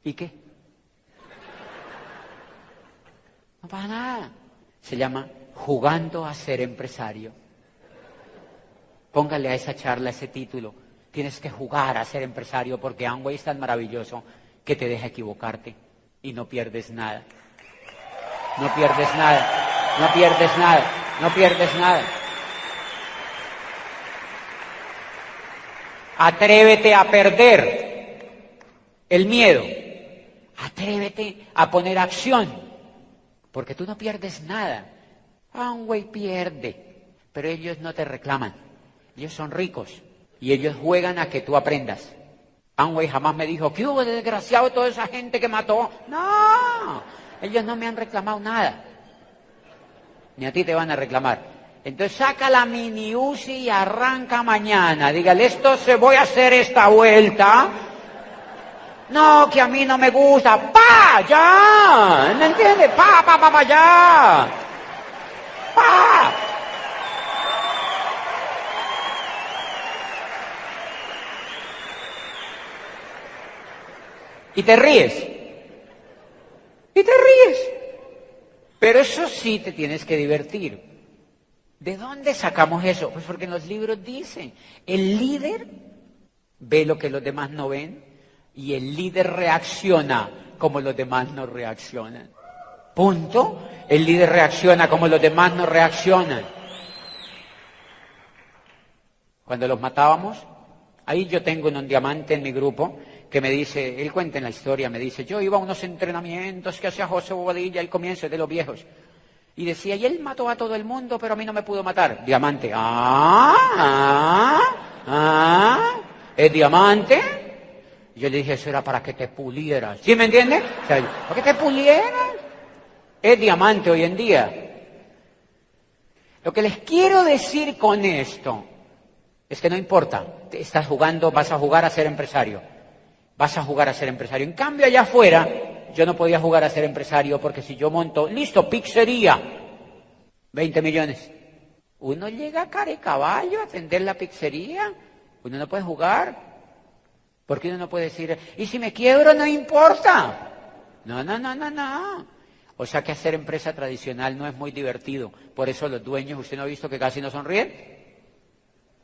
¿Y qué? No pasa nada. Se llama Jugando a ser empresario. Póngale a esa charla ese título. Tienes que jugar a ser empresario porque Amway es tan maravilloso que te deja equivocarte y no pierdes nada. No pierdes nada, no pierdes nada, no pierdes nada. Atrévete a perder el miedo. Atrévete a poner acción, porque tú no pierdes nada. Amway pierde, pero ellos no te reclaman. Ellos son ricos y ellos juegan a que tú aprendas. Amway jamás me dijo, ¿qué hubo de desgraciado toda esa gente que mató? No, ellos no me han reclamado nada. Ni a ti te van a reclamar. Entonces saca la mini Uzi y arranca mañana. Dígale, voy a hacer esta vuelta. No, que a mí no me gusta. ¡Pa! ¡Ya! ¿Me entiendes? ¡Pa, ya! ¡Pa! Y te ríes. Y te ríes. Pero eso sí te tienes que divertir. ¿De dónde sacamos eso? Pues porque en los libros dicen, el líder ve lo que los demás no ven y el líder reacciona como los demás no reaccionan. Punto. El líder reacciona como los demás no reaccionan. Cuando los matábamos, ahí yo tengo un diamante en mi grupo que me dice, él cuenta en la historia, me dice, yo iba a unos entrenamientos que hacía José Bobadilla, el comienzo de los viejos. Y decía, y él mató a todo el mundo, pero a mí no me pudo matar. Diamante. ¿Es diamante? Yo le dije, eso era para que te pulieras. ¿Sí me entiendes? O sea, para que te pulieras. Es diamante hoy en día. Lo que les quiero decir con esto es que no importa. Estás jugando, vas a jugar a ser empresario. Vas a jugar a ser empresario. En cambio, allá afuera, yo no podía jugar a ser empresario porque si yo monto, listo, pizzería, 20 millones. Uno llega a Carecaballo a atender la pizzería, uno no puede jugar. Porque uno no puede decir, y si me quiebro no importa. No. O sea que hacer empresa tradicional no es muy divertido. Por eso los dueños, ¿usted no ha visto que casi no sonríen?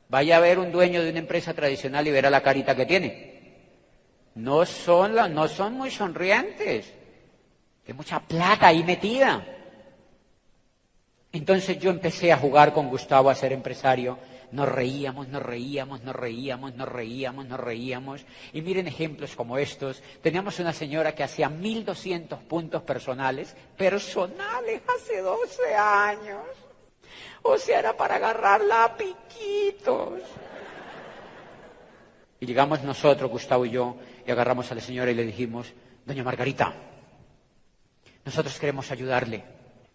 Vaya a ver un dueño de una empresa tradicional y verá la carita que tiene. No son muy sonrientes. Hay mucha plata ahí metida. Entonces yo empecé a jugar con Gustavo a ser empresario. Nos reíamos. Y miren ejemplos como estos. Teníamos una señora que hacía 1.200 puntos personales hace 12 años. O sea, era para agarrarla a piquitos. Y llegamos nosotros, Gustavo y yo, y agarramos a la señora y le dijimos, doña Margarita, nosotros queremos ayudarle,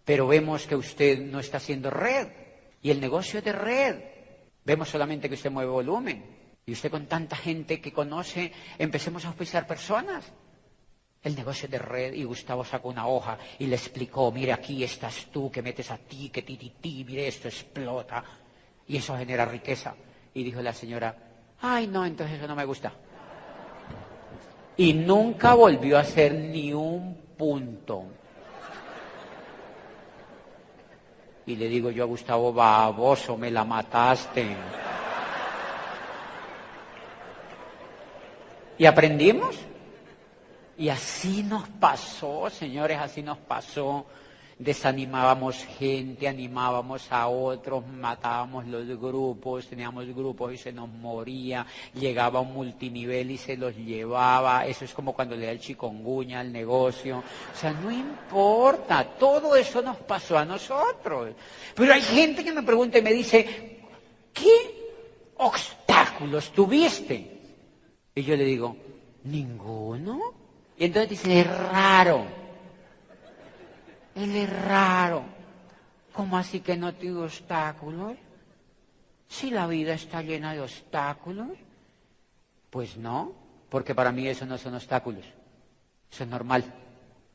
pero vemos que usted no está haciendo red, y el negocio es de red. Vemos solamente que usted mueve volumen, y usted con tanta gente que conoce, empecemos a auspiciar personas. El negocio es de red, y Gustavo sacó una hoja y le explicó, mire, aquí estás tú, que metes a ti, que ti, mire, esto explota, y eso genera riqueza. Y dijo la señora, ay no, entonces eso no me gusta. Y nunca volvió a hacer ni un punto. Y le digo yo a Gustavo, baboso, me la mataste. Y aprendimos. Y así nos pasó, señores, así nos pasó. Desanimábamos gente, animábamos a otros, matábamos los grupos, teníamos grupos y se nos moría, llegaba un multinivel y se los llevaba. Eso es como cuando le da el chikungunya al negocio. O sea, no importa, todo eso nos pasó a nosotros. Pero hay gente que me pregunta y me dice, ¿qué obstáculos tuviste? Y yo le digo, ninguno. Y entonces dice, es raro. Él es raro. ¿Cómo así que no tiene obstáculos? Si la vida está llena de obstáculos. Pues no, porque para mí eso no son obstáculos. Eso es normal.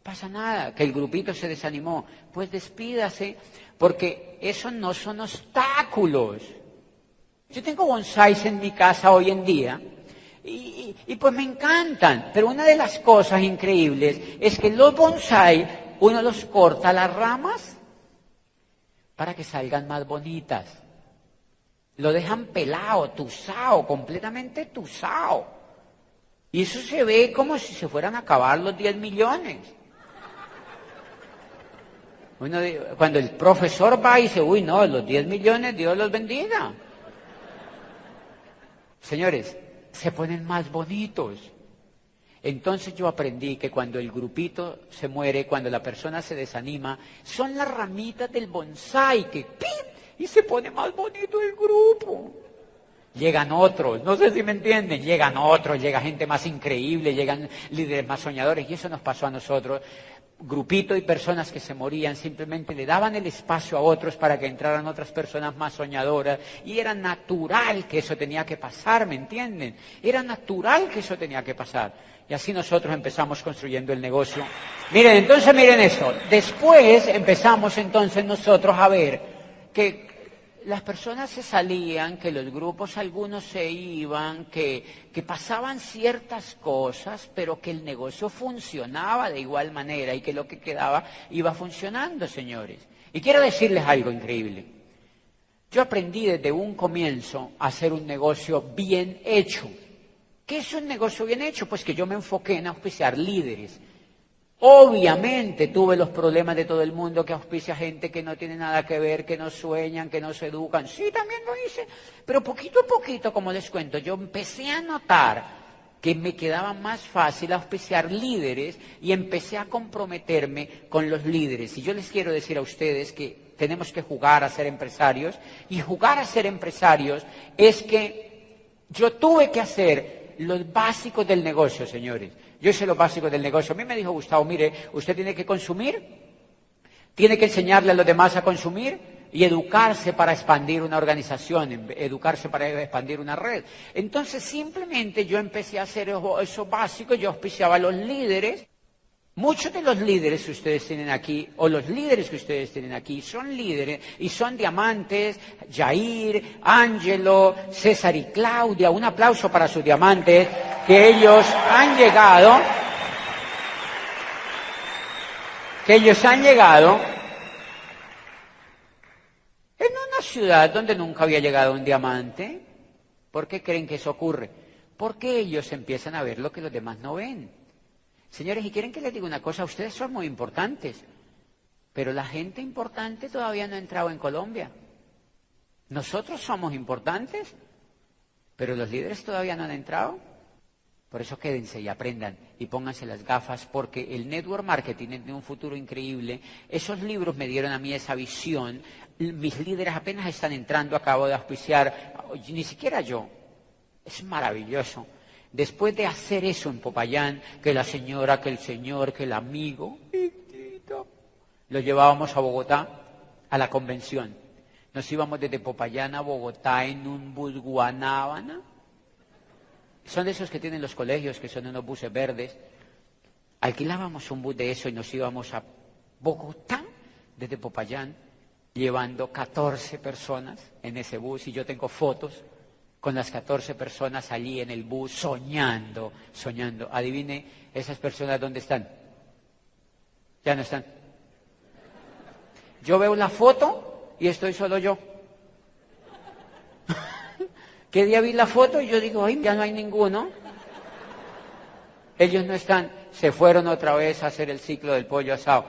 Pasa nada, que el grupito se desanimó. Pues despídase, porque eso no son obstáculos. Yo tengo bonsáis en mi casa hoy en día y pues me encantan, pero una de las cosas increíbles es que los bonsáis uno los corta las ramas para que salgan más bonitas. Lo dejan pelado, tusao, completamente tusao. Y eso se ve como si se fueran a acabar los 10 millones. Cuando el profesor va y dice, uy, no, los 10 millones, Dios los bendiga. Señores, se ponen más bonitos. Entonces yo aprendí que cuando el grupito se muere, cuando la persona se desanima, son las ramitas del bonsái que ¡pim! Y se pone más bonito el grupo. Llegan otros, no sé si me entienden, llegan otros, llega gente más increíble, llegan líderes más soñadores, y eso nos pasó a nosotros. Grupito y personas que se morían simplemente le daban el espacio a otros para que entraran otras personas más soñadoras, y era natural que eso tenía que pasar, ¿me entienden? Era natural que eso tenía que pasar. Y así nosotros empezamos construyendo el negocio. Miren, entonces miren esto. Después empezamos entonces nosotros a ver que las personas se salían, que los grupos algunos se iban, que pasaban ciertas cosas, pero que el negocio funcionaba de igual manera y que lo que quedaba iba funcionando, señores. Y quiero decirles algo increíble. Yo aprendí desde un comienzo a hacer un negocio bien hecho. ¿Qué es un negocio bien hecho? Pues que yo me enfoqué en auspiciar líderes. Obviamente tuve los problemas de todo el mundo que auspicia gente que no tiene nada que ver, que no sueñan, que no se educan. Sí, también lo hice, pero poquito a poquito, como les cuento, yo empecé a notar que me quedaba más fácil auspiciar líderes y empecé a comprometerme con los líderes. Y yo les quiero decir a ustedes que tenemos que jugar a ser empresarios, y jugar a ser empresarios es que yo tuve que hacer los básicos del negocio, señores. Yo hice los básicos del negocio. A mí me dijo Gustavo, mire, usted tiene que consumir, tiene que enseñarle a los demás a consumir y educarse para expandir una organización, educarse para expandir una red. Entonces simplemente yo empecé a hacer eso básico, yo auspiciaba a los líderes. Muchos de los líderes que ustedes tienen aquí, o los líderes que ustedes tienen aquí, son líderes y son diamantes. Jair, Ángelo, César y Claudia, un aplauso para sus diamantes, que ellos han llegado en una ciudad donde nunca había llegado un diamante. ¿Por qué creen que eso ocurre? Porque ellos empiezan a ver lo que los demás no ven. Señores, y quieren que les diga una cosa, ustedes son muy importantes, pero la gente importante todavía no ha entrado en Colombia. Nosotros somos importantes, pero los líderes todavía no han entrado. Por eso quédense y aprendan y pónganse las gafas, porque el network marketing tiene un futuro increíble. Esos libros me dieron a mí esa visión. Mis líderes apenas están entrando, acabo de auspiciar, ni siquiera yo. Es maravilloso. Después de hacer eso en Popayán, que la señora, que el señor, que el amigo, lo llevábamos a Bogotá, a la convención. Nos íbamos desde Popayán a Bogotá en un bus Guanábana. Son de esos que tienen los colegios, que son unos buses verdes. Alquilábamos un bus de eso y nos íbamos a Bogotá, desde Popayán, llevando 14 personas en ese bus, y yo tengo fotos con las 14 personas allí en el bus, soñando. Adivine, esas personas, ¿dónde están? Ya no están. Yo veo la foto y estoy solo yo. ¿Qué día vi la foto? Y yo digo, ay, ya no hay ninguno. Ellos no están, se fueron otra vez a hacer el ciclo del pollo asado.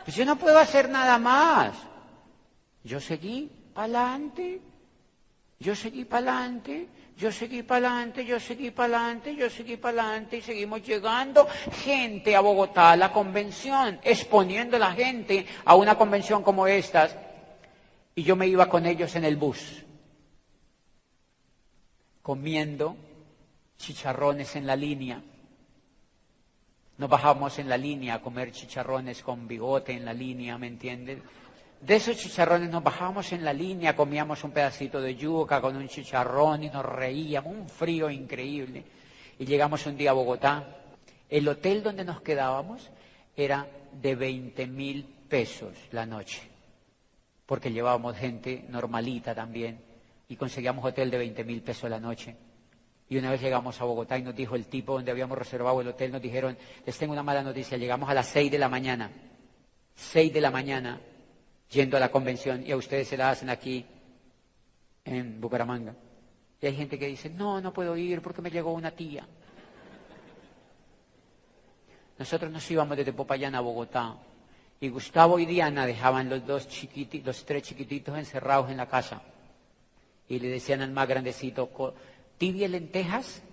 Pues yo no puedo hacer nada más. Yo seguí para adelante. Yo seguí para adelante y seguimos llegando gente a Bogotá, a la convención, exponiendo a la gente a una convención como estas. Y yo me iba con ellos en el bus, comiendo chicharrones en la línea. Nos bajábamos en la línea a comer chicharrones con bigote en la línea, ¿me entiendes? De esos chicharrones nos bajábamos en la línea, comíamos un pedacito de yuca con un chicharrón y nos reíamos, un frío increíble. Y llegamos un día a Bogotá. El hotel donde nos quedábamos era de 20.000 pesos la noche, porque llevábamos gente normalita también. y conseguíamos hotel de 20.000 pesos la noche. Y una vez llegamos a Bogotá y nos dijo el tipo donde habíamos reservado el hotel, nos dijeron, les tengo una mala noticia, llegamos a las 6 de la mañana, 6 de la mañana, yendo a la convención, y a ustedes se la hacen aquí en Bucaramanga. Y hay gente que dice, no puedo ir porque me llegó una tía. Nosotros nos íbamos desde Popayán a Bogotá, y Gustavo y Diana dejaban los tres chiquititos encerrados en la casa, y le decían al más grandecito, tibia lentejas,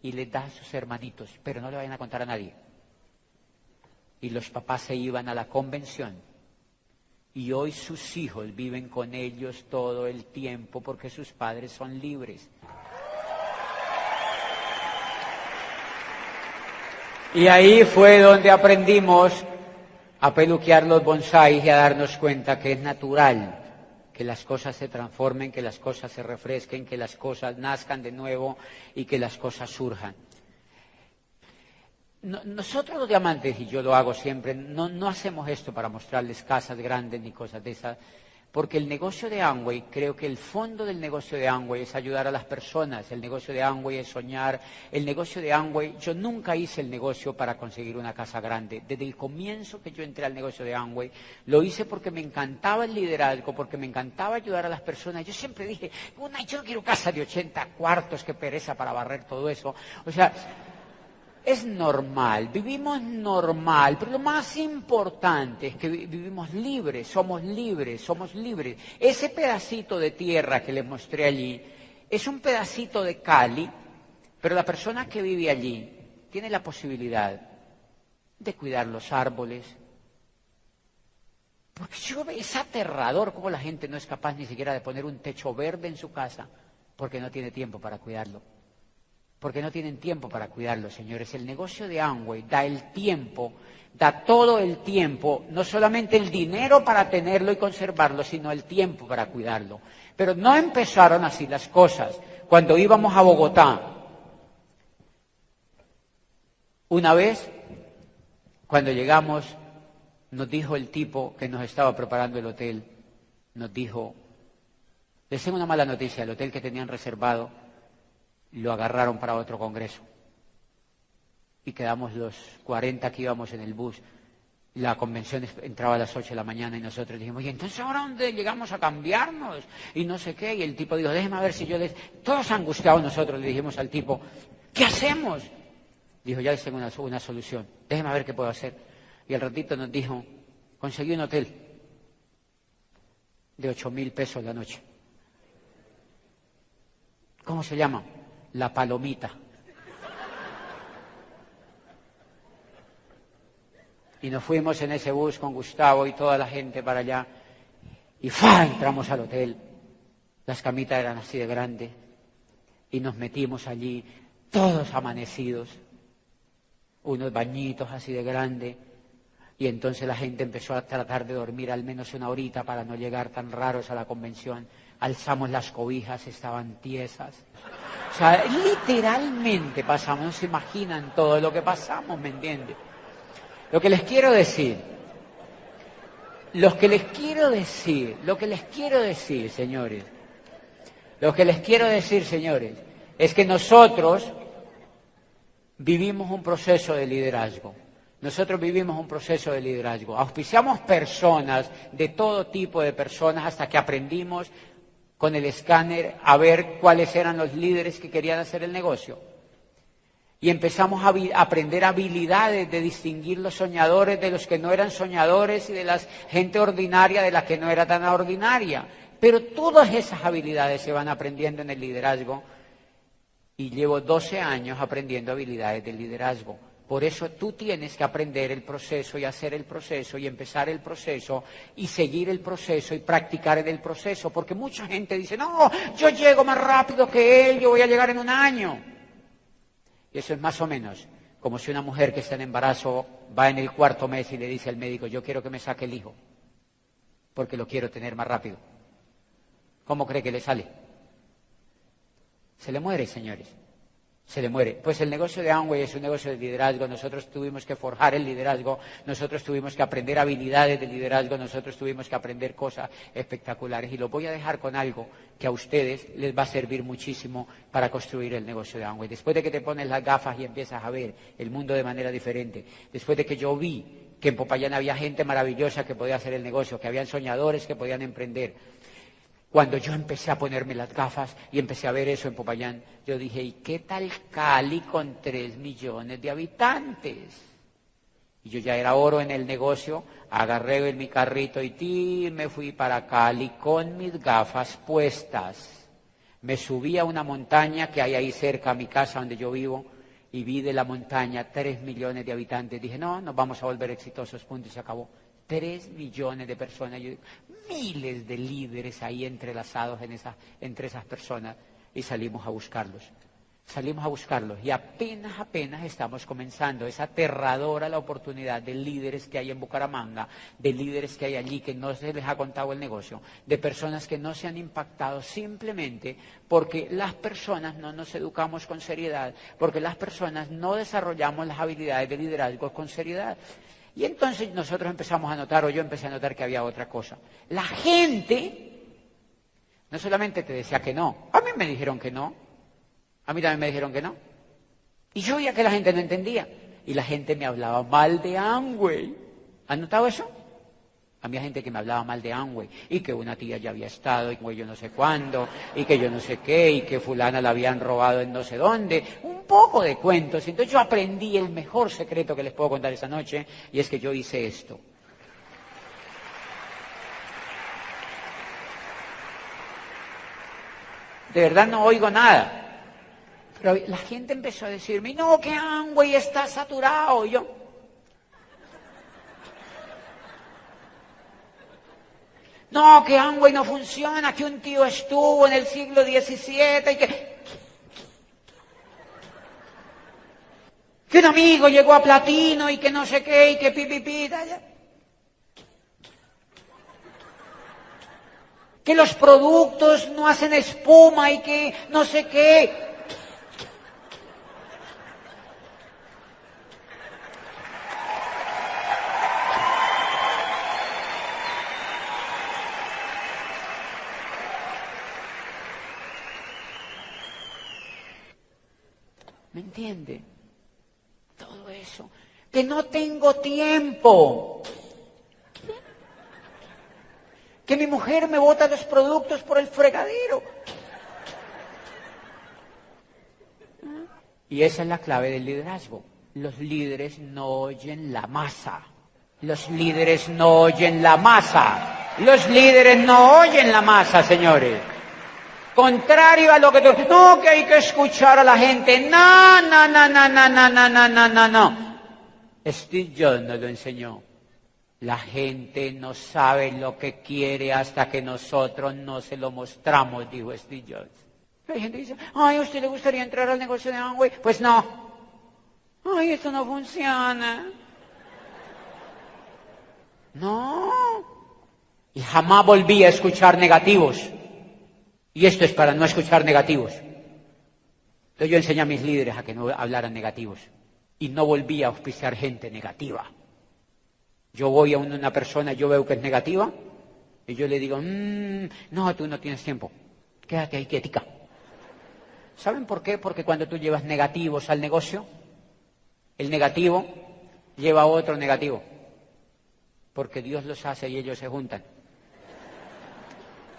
y les da a sus hermanitos, pero no le vayan a contar a nadie. Y los papás se iban a la convención, y hoy sus hijos viven con ellos todo el tiempo porque sus padres son libres. Y ahí fue donde aprendimos a peluquear los bonsáis y a darnos cuenta que es natural que las cosas se transformen, que las cosas se refresquen, que las cosas nazcan de nuevo y que las cosas surjan. Nosotros los diamantes, y yo lo hago siempre, no hacemos esto para mostrarles casas grandes ni cosas de esas, porque el negocio de Amway, creo que el fondo del negocio de Amway es ayudar a las personas, el negocio de Amway es soñar, el negocio de Amway, yo nunca hice el negocio para conseguir una casa grande. Desde el comienzo que yo entré al negocio de Amway, lo hice porque me encantaba el liderazgo, porque me encantaba ayudar a las personas. Yo siempre dije, yo no quiero casa de 80 cuartos, qué pereza para barrer todo eso. O sea, es normal, vivimos normal, pero lo más importante es que vivimos libres, somos libres, somos libres. Ese pedacito de tierra que les mostré allí es un pedacito de Cali, pero la persona que vive allí tiene la posibilidad de cuidar los árboles. Porque es aterrador cómo la gente no es capaz ni siquiera de poner un techo verde en su casa porque no tiene tiempo para cuidarlo. Porque no tienen tiempo para cuidarlo, señores. El negocio de Amway da el tiempo, da todo el tiempo, no solamente el dinero para tenerlo y conservarlo, sino el tiempo para cuidarlo. Pero no empezaron así las cosas. Cuando íbamos a Bogotá, una vez, cuando llegamos, nos dijo el tipo que nos estaba preparando el hotel, nos dijo, les tengo una mala noticia, el hotel que tenían reservado, lo agarraron para otro congreso. Y quedamos los 40 que íbamos en el bus. La convención entraba a las 8 de la mañana y nosotros dijimos, ¿y entonces ahora dónde llegamos a cambiarnos? Y no sé qué. Y el tipo dijo, déjeme ver si yo les... Todos angustiados nosotros le dijimos al tipo, ¿qué hacemos? Dijo, ya les tengo una solución. Déjeme ver qué puedo hacer. Y al ratito nos dijo, conseguí un hotel de 8.000 pesos la noche. ¿Cómo se llama? La Palomita. Y nos fuimos en ese bus con Gustavo y toda la gente para allá. Y ¡fa! Entramos al hotel. Las camitas eran así de grandes. Y nos metimos allí, todos amanecidos. Unos bañitos así de grandes. Y entonces la gente empezó a tratar de dormir al menos una horita para no llegar tan raros a la convención. Alzamos las cobijas, estaban tiesas. O sea, literalmente pasamos, no se imaginan todo lo que pasamos, ¿me entiendes? Lo que les quiero decir, señores, es que nosotros vivimos un proceso de liderazgo. Auspiciamos personas, de todo tipo de personas, hasta que aprendimos con el escáner a ver cuáles eran los líderes que querían hacer el negocio. Y empezamos a aprender habilidades de distinguir los soñadores de los que no eran soñadores y de la gente ordinaria de la que no era tan ordinaria. Pero todas esas habilidades se van aprendiendo en el liderazgo. Y llevo 12 años aprendiendo habilidades del liderazgo. Por eso tú tienes que aprender el proceso y hacer el proceso y empezar el proceso y seguir el proceso y practicar en el proceso. Porque mucha gente dice, no, yo llego más rápido que él, yo voy a llegar en un año. Y eso es más o menos como si una mujer que está en embarazo va en el 4º mes y le dice al médico, yo quiero que me saque el hijo, porque lo quiero tener más rápido. ¿Cómo cree que le sale? Se le muere, señores. Se le muere. Pues el negocio de Amway es un negocio de liderazgo. Nosotros tuvimos que forjar el liderazgo, nosotros tuvimos que aprender habilidades de liderazgo, nosotros tuvimos que aprender cosas espectaculares. Y los voy a dejar con algo que a ustedes les va a servir muchísimo para construir el negocio de Amway. Después de que te pones las gafas y empiezas a ver el mundo de manera diferente, después de que yo vi que en Popayán había gente maravillosa que podía hacer el negocio, que habían soñadores que podían emprender, cuando yo empecé a ponerme las gafas y empecé a ver eso en Popayán, yo dije, ¿y qué tal Cali con 3 millones de habitantes? Y yo ya era oro en el negocio, agarré mi carrito y me fui para Cali con mis gafas puestas. Me subí a una montaña que hay ahí cerca a mi casa donde yo vivo y vi de la montaña 3 millones de habitantes. Dije, no, nos vamos a volver exitosos, punto y se acabó. 3 millones de personas, yo digo, miles de líderes ahí entrelazados entre esas personas y salimos a buscarlos. Salimos a buscarlos y apenas estamos comenzando. Es aterradora la oportunidad de líderes que hay en Bucaramanga, de líderes que hay allí que no se les ha contado el negocio, de personas que no se han impactado simplemente porque las personas no nos educamos con seriedad, porque las personas no desarrollamos las habilidades de liderazgo con seriedad. Y entonces nosotros empezamos a notar, o yo empecé a notar que había otra cosa. La gente no solamente te decía que no, a mí me dijeron que no, a mí también me dijeron que no. Y yo veía que la gente no entendía. Y la gente me hablaba mal de Amway. ¿Han notado eso? Había gente que me hablaba mal de Amway, y que una tía ya había estado, y que yo no sé cuándo, y que yo no sé qué, y que fulana la habían robado en no sé dónde, un poco de cuentos. Entonces yo aprendí el mejor secreto que les puedo contar esa noche, y es que yo hice esto. De verdad no oigo nada. Pero la gente empezó a decirme, no, que Amway está saturado. Y yo, no, que Amway no funciona, que un tío estuvo en el siglo XVII y que un amigo llegó a platino y que no sé qué y que pipipita. Que los productos no hacen espuma y que no sé qué. ¿Me entiende? Todo eso. Que no tengo tiempo. Que mi mujer me bota los productos por el fregadero. Y esa es la clave del liderazgo. Los líderes no oyen la masa. Los líderes no oyen la masa. Los líderes no oyen la masa, señores. Contrario a lo que tú... No, que hay que escuchar a la gente. No. Steve Jobs nos lo enseñó. La gente no sabe lo que quiere hasta que nosotros no se lo mostramos, dijo Steve Jobs. Hay gente que dice, ay, ¿a usted le gustaría entrar al negocio de Amway? Pues no. Ay, esto no funciona. No. Y jamás volví a escuchar negativos. Y esto es para no escuchar negativos. Entonces yo enseñé a mis líderes a que no hablaran negativos. Y no volví a auspiciar gente negativa. Yo voy a una persona, yo veo que es negativa, y yo le digo, no, tú no tienes tiempo. Quédate ahí quietica. ¿Saben por qué? Porque cuando tú llevas negativos al negocio, el negativo lleva a otro negativo. Porque Dios los hace y ellos se juntan.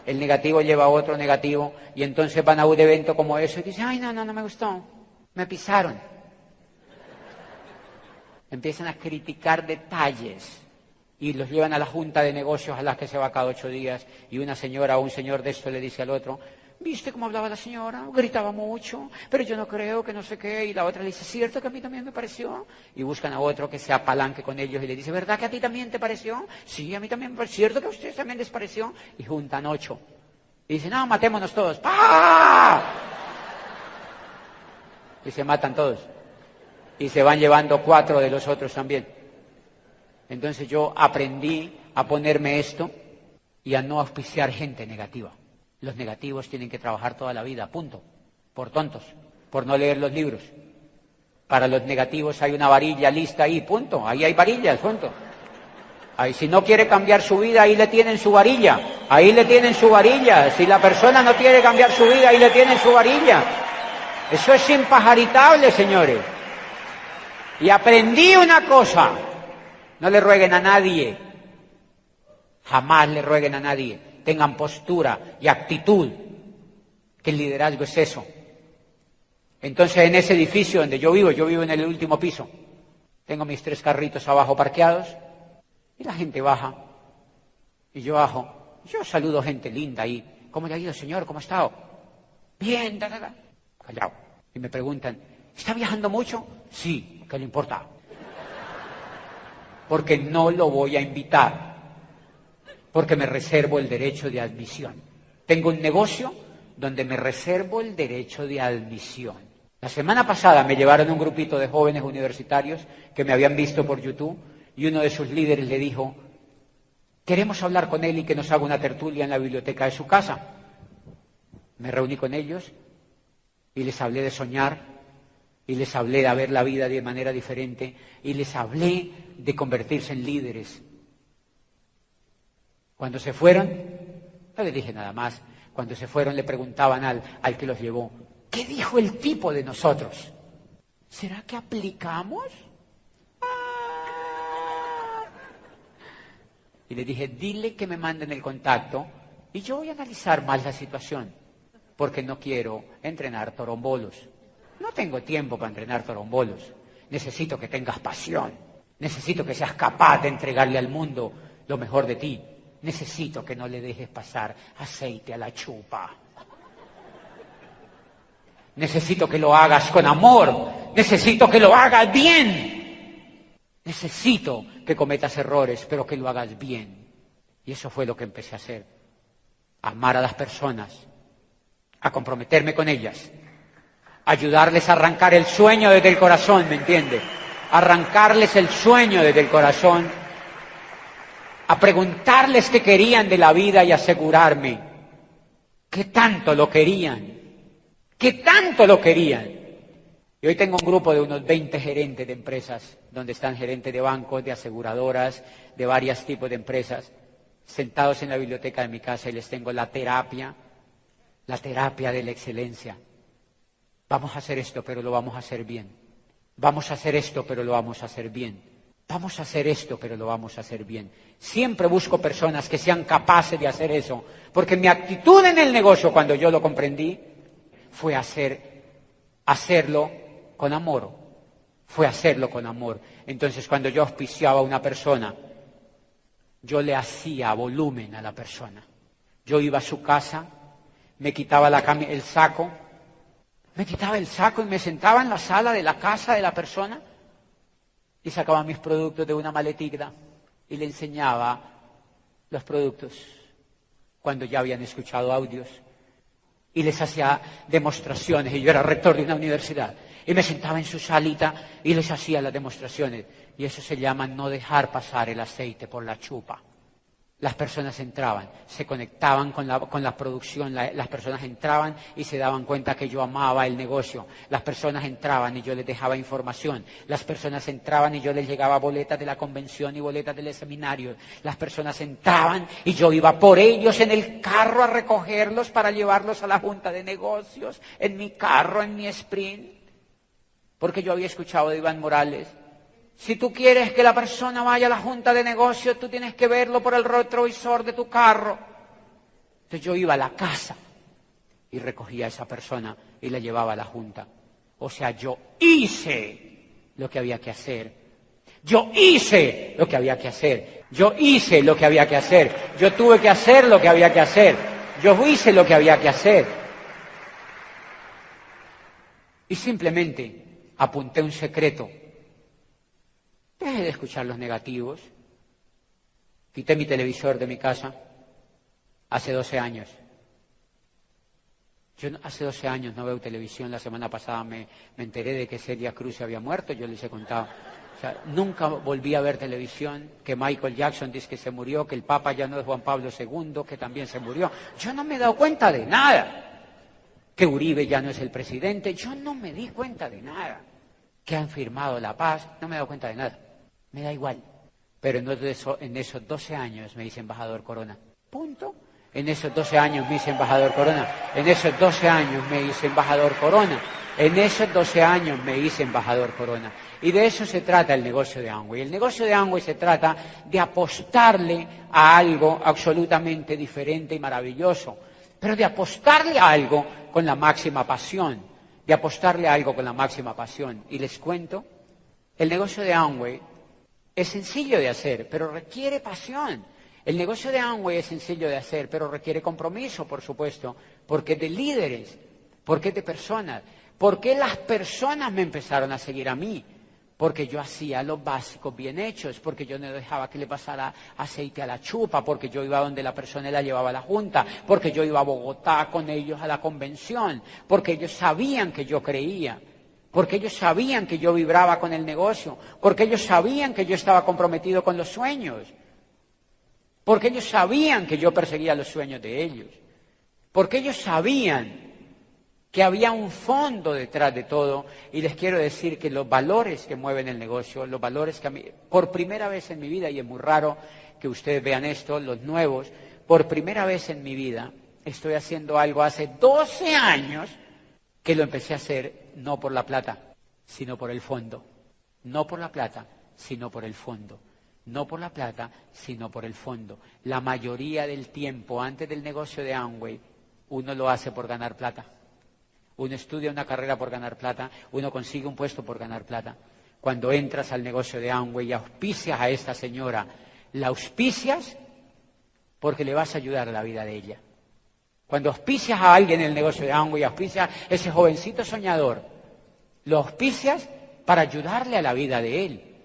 El negativo lleva a otro negativo y entonces van a un evento como eso y dicen, ay, no me gustó, me pisaron. Empiezan a criticar detalles y los llevan a la junta de negocios a las que se va cada 8 días y una señora o un señor de esto le dice al otro, ¿viste cómo hablaba la señora? Gritaba mucho, pero yo no creo que no sé qué. Y la otra le dice, ¿cierto que a mí también me pareció? Y buscan a otro que se apalanque con ellos y le dice, ¿verdad que a ti también te pareció? Sí, a mí también me pareció. ¿Cierto que a ustedes también les pareció? Y juntan 8. Y dicen, no, matémonos todos. ¡Pah! Y se matan todos. Y se van llevando 4 de los otros también. Entonces yo aprendí a ponerme esto y a no auspiciar gente negativa. Los negativos tienen que trabajar toda la vida, punto. Por tontos. por no leer los libros. Para los negativos hay una varilla lista ahí, punto. Ahí hay varillas, punto. Ahí, si no quiere cambiar su vida, ahí le tienen su varilla. Ahí le tienen su varilla. Si la persona no quiere cambiar su vida, ahí le tienen su varilla. Eso es impajaritable, señores. Y aprendí una cosa. No le rueguen a nadie. Jamás le rueguen a nadie. Tengan postura y actitud. Que el liderazgo es eso. Entonces, en ese edificio donde yo vivo en el último piso. Tengo mis 3 carritos abajo parqueados. Y la gente baja. Y yo bajo. Yo saludo gente linda ahí. ¿Cómo le ha ido, señor? ¿Cómo ha estado? Bien, callado. Y me preguntan, ¿está viajando mucho? Sí, ¿qué le importa? Porque no lo voy a invitar. Porque me reservo el derecho de admisión. Tengo un negocio donde me reservo el derecho de admisión. La semana pasada me llevaron un grupito de jóvenes universitarios que me habían visto por YouTube y uno de sus líderes le dijo, queremos hablar con él y que nos haga una tertulia en la biblioteca de su casa. Me reuní con ellos y les hablé de soñar y les hablé de ver la vida de manera diferente y les hablé de convertirse en líderes. Cuando se fueron, no les dije nada más. Cuando se fueron le preguntaban al que los llevó, ¿qué dijo el tipo de nosotros? ¿Será que aplicamos? Y le dije, dile que me manden el contacto y yo voy a analizar más la situación, porque no quiero entrenar torombolos. No tengo tiempo para entrenar torombolos. Necesito que tengas pasión. Necesito que seas capaz de entregarle al mundo lo mejor de ti. Necesito que no le dejes pasar aceite a la chupa. Necesito que lo hagas con amor. Necesito que lo hagas bien. Necesito que cometas errores, pero que lo hagas bien. Y eso fue lo que empecé a hacer. A amar a las personas, a comprometerme con ellas, a ayudarles a arrancar el sueño desde el corazón, ¿me entiende? Arrancarles el sueño desde el corazón, a preguntarles qué querían de la vida y asegurarme qué tanto lo querían, qué tanto lo querían. Y hoy tengo un grupo de unos 20 gerentes de empresas, donde están gerentes de bancos, de aseguradoras, de varios tipos de empresas, sentados en la biblioteca de mi casa y les tengo la terapia de la excelencia. Vamos a hacer esto, pero lo vamos a hacer bien. Vamos a hacer esto, pero lo vamos a hacer bien. Vamos a hacer esto, pero lo vamos a hacer bien. Siempre busco personas que sean capaces de hacer eso, porque mi actitud en el negocio, cuando yo lo comprendí, fue hacerlo con amor. Fue hacerlo con amor. Entonces, cuando yo auspiciaba a una persona, yo le hacía volumen a la persona. Yo iba a su casa, me quitaba el saco y me sentaba en la sala de la casa de la persona y sacaba mis productos de una maletita y le enseñaba los productos cuando ya habían escuchado audios y les hacía demostraciones. Y yo era rector de una universidad y me sentaba en su salita y les hacía las demostraciones. Y eso se llama no dejar pasar el aceite por la chupa. Las personas entraban, se conectaban con la producción, las personas entraban y se daban cuenta que yo amaba el negocio. Las personas entraban y yo les dejaba información. Las personas entraban y yo les llegaba boletas de la convención y boletas del seminario. Las personas entraban y yo iba por ellos en el carro a recogerlos para llevarlos a la junta de negocios, en mi carro, en mi sprint. Porque yo había escuchado de Iván Morales, si tú quieres que la persona vaya a la junta de negocios, tú tienes que verlo por el retrovisor de tu carro. Entonces yo iba a la casa y recogía a esa persona y la llevaba a la junta. O sea, yo hice lo que había que hacer. Yo hice lo que había que hacer. Yo hice lo que había que hacer. Yo tuve que hacer lo que había que hacer. Yo hice lo que había que hacer. Y simplemente apunté un secreto. Dejé de escuchar los negativos. Quité mi televisor de mi casa hace 12 años. Yo hace 12 años no veo televisión. La semana pasada me enteré de que Celia Cruz se había muerto. Yo les he contado. O sea, nunca volví a ver televisión. Que Michael Jackson dice que se murió, que el Papa ya no es Juan Pablo II, que también se murió. Yo no me he dado cuenta de nada. que Uribe ya no es el presidente. Yo no me di cuenta de nada. Que han firmado la paz, no me he dado cuenta de nada. Me da igual. Pero en esos 12 años me hice embajador Corona. Punto. En esos 12 años me hice embajador Corona. En esos 12 años me hice embajador Corona. En esos 12 años me hice embajador Corona. Y de eso se trata el negocio de Amway. El negocio de Amway se trata de apostarle a algo absolutamente diferente y maravilloso. Pero de apostarle a algo con la máxima pasión. De apostarle a algo con la máxima pasión. Y les cuento, el negocio de Amway es sencillo de hacer, pero requiere pasión. El negocio de Amway es sencillo de hacer, pero requiere compromiso, por supuesto, porque es de líderes, porque es de personas. ¿Por qué las personas me empezaron a seguir a mí? Porque yo hacía los básicos bien hechos, porque yo no dejaba que le pasara aceite a la chupa, porque yo iba donde la persona y la llevaba a la junta, porque yo iba a Bogotá con ellos a la convención, porque ellos sabían que yo creía, porque ellos sabían que yo vibraba con el negocio, porque ellos sabían que yo estaba comprometido con los sueños, porque ellos sabían que yo perseguía los sueños de ellos, porque ellos sabían que había un fondo detrás de todo. Y les quiero decir que los valores que mueven el negocio, los valores que a mí, por primera vez en mi vida, y es muy raro que ustedes vean esto, los nuevos, por primera vez en mi vida estoy haciendo algo hace 12 años que lo empecé a hacer no por la plata, sino por el fondo. No por la plata, sino por el fondo. No por la plata, sino por el fondo. La mayoría del tiempo antes del negocio de Amway, uno lo hace por ganar plata. Uno estudia una carrera por ganar plata, uno consigue un puesto por ganar plata. Cuando entras al negocio de Amway y auspicias a esta señora, la auspicias porque le vas a ayudar a la vida de ella. Cuando auspicias a alguien en el negocio de Amway, auspicias a ese jovencito soñador, lo auspicias para ayudarle a la vida de él.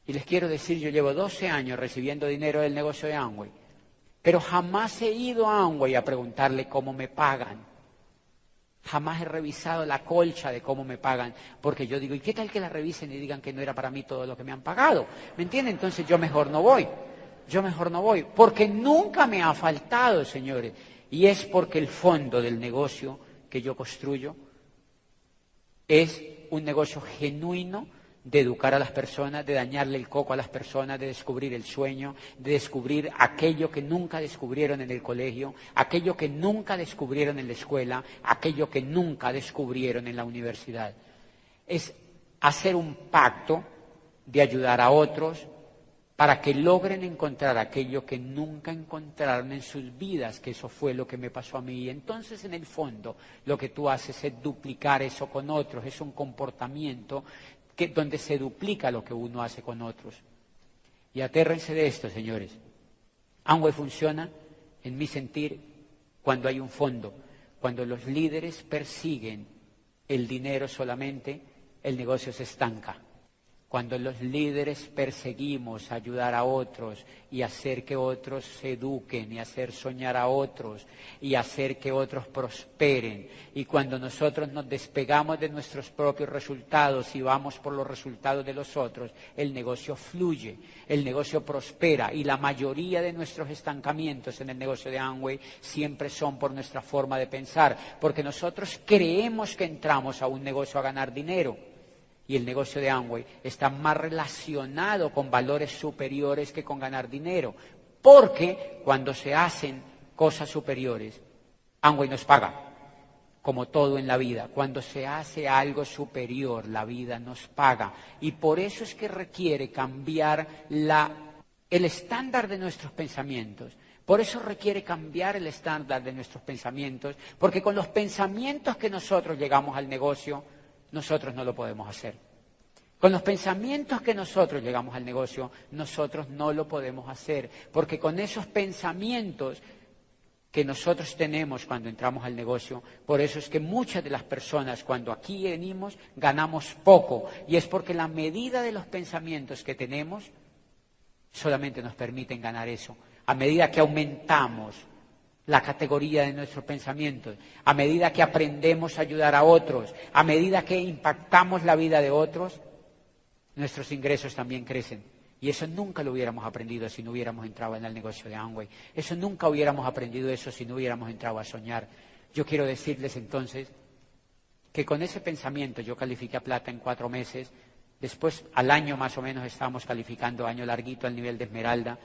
Y les quiero decir, yo llevo 12 años recibiendo dinero del negocio de Amway, pero jamás he ido a Amway a preguntarle cómo me pagan. Jamás he revisado la colcha de cómo me pagan, porque yo digo, ¿y qué tal que la revisen y digan que no era para mí todo lo que me han pagado? ¿Me entienden? Entonces yo mejor no voy, porque nunca me ha faltado, señores, y es porque el fondo del negocio que yo construyo es un negocio genuino de educar a las personas, de dañarle el coco a las personas, de descubrir el sueño, de descubrir aquello que nunca descubrieron en el colegio, aquello que nunca descubrieron en la escuela, aquello que nunca descubrieron en la universidad. Es hacer un pacto de ayudar a otros para que logren encontrar aquello que nunca encontraron en sus vidas, que eso fue lo que me pasó a mí. Y entonces, en el fondo, lo que tú haces es duplicar eso con otros, es un comportamiento donde se duplica lo que uno hace con otros. Y atérrense de esto, señores. Amway funciona, en mi sentir, cuando hay un fondo. Cuando los líderes persiguen el dinero solamente, el negocio se estanca. Cuando los líderes perseguimos ayudar a otros y hacer que otros se eduquen y hacer soñar a otros y hacer que otros prosperen, y cuando nosotros nos despegamos de nuestros propios resultados y vamos por los resultados de los otros, el negocio fluye, el negocio prospera, y la mayoría de nuestros estancamientos en el negocio de Amway siempre son por nuestra forma de pensar, porque nosotros creemos que entramos a un negocio a ganar dinero. Y el negocio de Amway está más relacionado con valores superiores que con ganar dinero. Porque cuando se hacen cosas superiores, Amway nos paga, como todo en la vida. Cuando se hace algo superior, la vida nos paga. Y por eso es que requiere cambiar el estándar de nuestros pensamientos. Por eso requiere cambiar el estándar de nuestros pensamientos, porque con los pensamientos que nosotros llegamos al negocio, nosotros no lo podemos hacer. Con los pensamientos que nosotros llegamos al negocio, nosotros no lo podemos hacer, porque con esos pensamientos que nosotros tenemos cuando entramos al negocio, por eso es que muchas de las personas cuando aquí venimos ganamos poco, y es porque la medida de los pensamientos que tenemos solamente nos permiten ganar eso. A medida que aumentamos la categoría de nuestros pensamientos, a medida que aprendemos a ayudar a otros, a medida que impactamos la vida de otros, nuestros ingresos también crecen. Y eso nunca lo hubiéramos aprendido si no hubiéramos entrado en el negocio de Amway. Eso nunca hubiéramos aprendido eso si no hubiéramos entrado a soñar. Yo quiero decirles entonces que con ese pensamiento yo califiqué a plata en 4 meses, después al año más o menos estábamos calificando, año larguito, al nivel de esmeralda,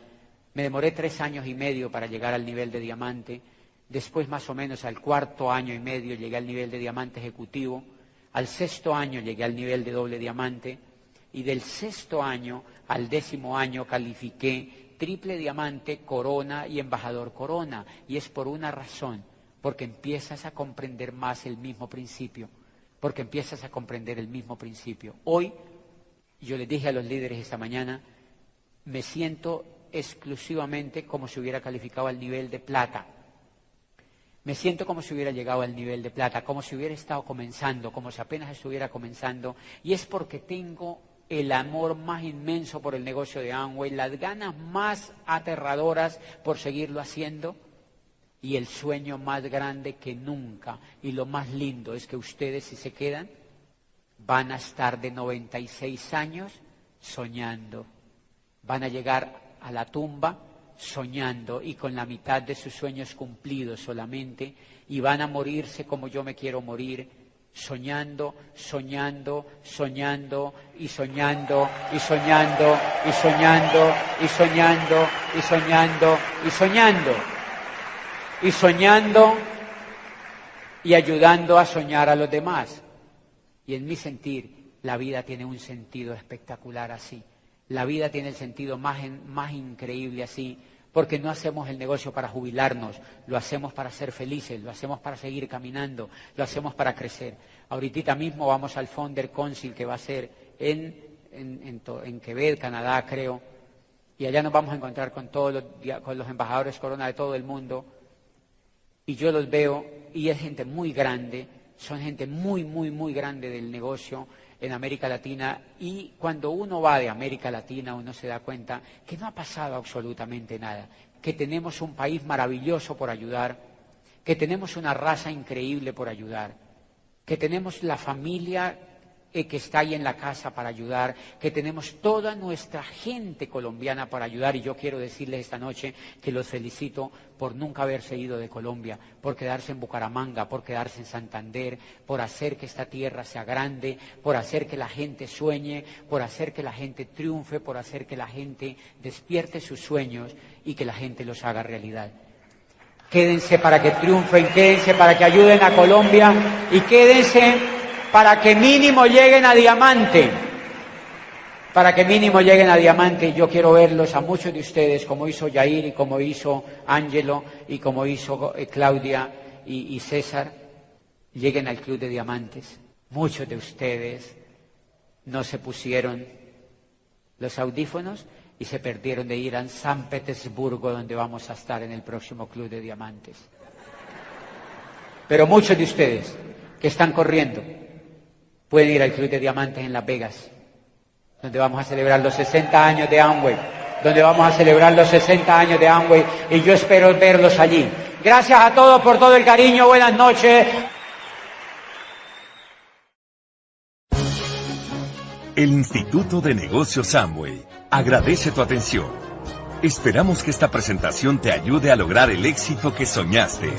me demoré 3 años y medio para llegar al nivel de diamante, después más o menos al 4º año y medio llegué al nivel de diamante ejecutivo, al 6º año llegué al nivel de doble diamante, y del 6º año al 10º año califiqué triple diamante, corona y embajador corona, y es por una razón, porque empiezas a comprender más el mismo principio, porque empiezas a comprender el mismo principio. Hoy, yo les dije a los líderes esta mañana, me siento exclusivamente como si hubiera calificado al nivel de plata. Me siento como si hubiera llegado al nivel de plata, como si hubiera estado comenzando, como si apenas estuviera comenzando, y es porque tengo el amor más inmenso por el negocio de Amway, las ganas más aterradoras por seguirlo haciendo, y el sueño más grande que nunca. Y lo más lindo es que ustedes, si se quedan, van a estar de 96 años soñando. Van a llegar a la tumba soñando y con la mitad de sus sueños cumplidos solamente, y van a morirse como yo me quiero morir, soñando, soñando, soñando y soñando y soñando y soñando y soñando y soñando y soñando y soñando y ayudando a soñar a los demás. Y en mi sentir, la vida tiene un sentido espectacular así. La vida tiene el sentido más increíble así, porque no hacemos el negocio para jubilarnos, lo hacemos para ser felices, lo hacemos para seguir caminando, lo hacemos para crecer. Ahorita mismo vamos al Founder Council que va a ser en Quebec, Canadá, creo, y allá nos vamos a encontrar con los embajadores Corona de todo el mundo, y yo los veo, y es gente muy grande, son gente muy, muy, muy grande del negocio en América Latina, y cuando uno va de América Latina uno se da cuenta que no ha pasado absolutamente nada, que tenemos un país maravilloso por ayudar, que tenemos una raza increíble por ayudar, que tenemos la familia que está ahí en la casa para ayudar, que tenemos toda nuestra gente colombiana para ayudar, y yo quiero decirles esta noche que los felicito por nunca haberse ido de Colombia, por quedarse en Bucaramanga, por quedarse en Santander, por hacer que esta tierra sea grande, por hacer que la gente sueñe, por hacer que la gente triunfe, por hacer que la gente despierte sus sueños y que la gente los haga realidad. Quédense para que triunfen, quédense para que ayuden a Colombia y quédense para que mínimo lleguen a diamante. Para que mínimo lleguen a diamante. Yo quiero verlos a muchos de ustedes, como hizo Yair y como hizo Ángelo y como hizo Claudia y César, lleguen al Club de Diamantes. Muchos de ustedes no se pusieron los audífonos y se perdieron de ir a San Petersburgo, donde vamos a estar en el próximo Club de Diamantes. Pero muchos de ustedes que están corriendo pueden ir al Club de Diamantes en Las Vegas, donde vamos a celebrar los 60 años de Amway, y yo espero verlos allí. Gracias a todos por todo el cariño, buenas noches. El Instituto de Negocios Amway agradece tu atención. Esperamos que esta presentación te ayude a lograr el éxito que soñaste.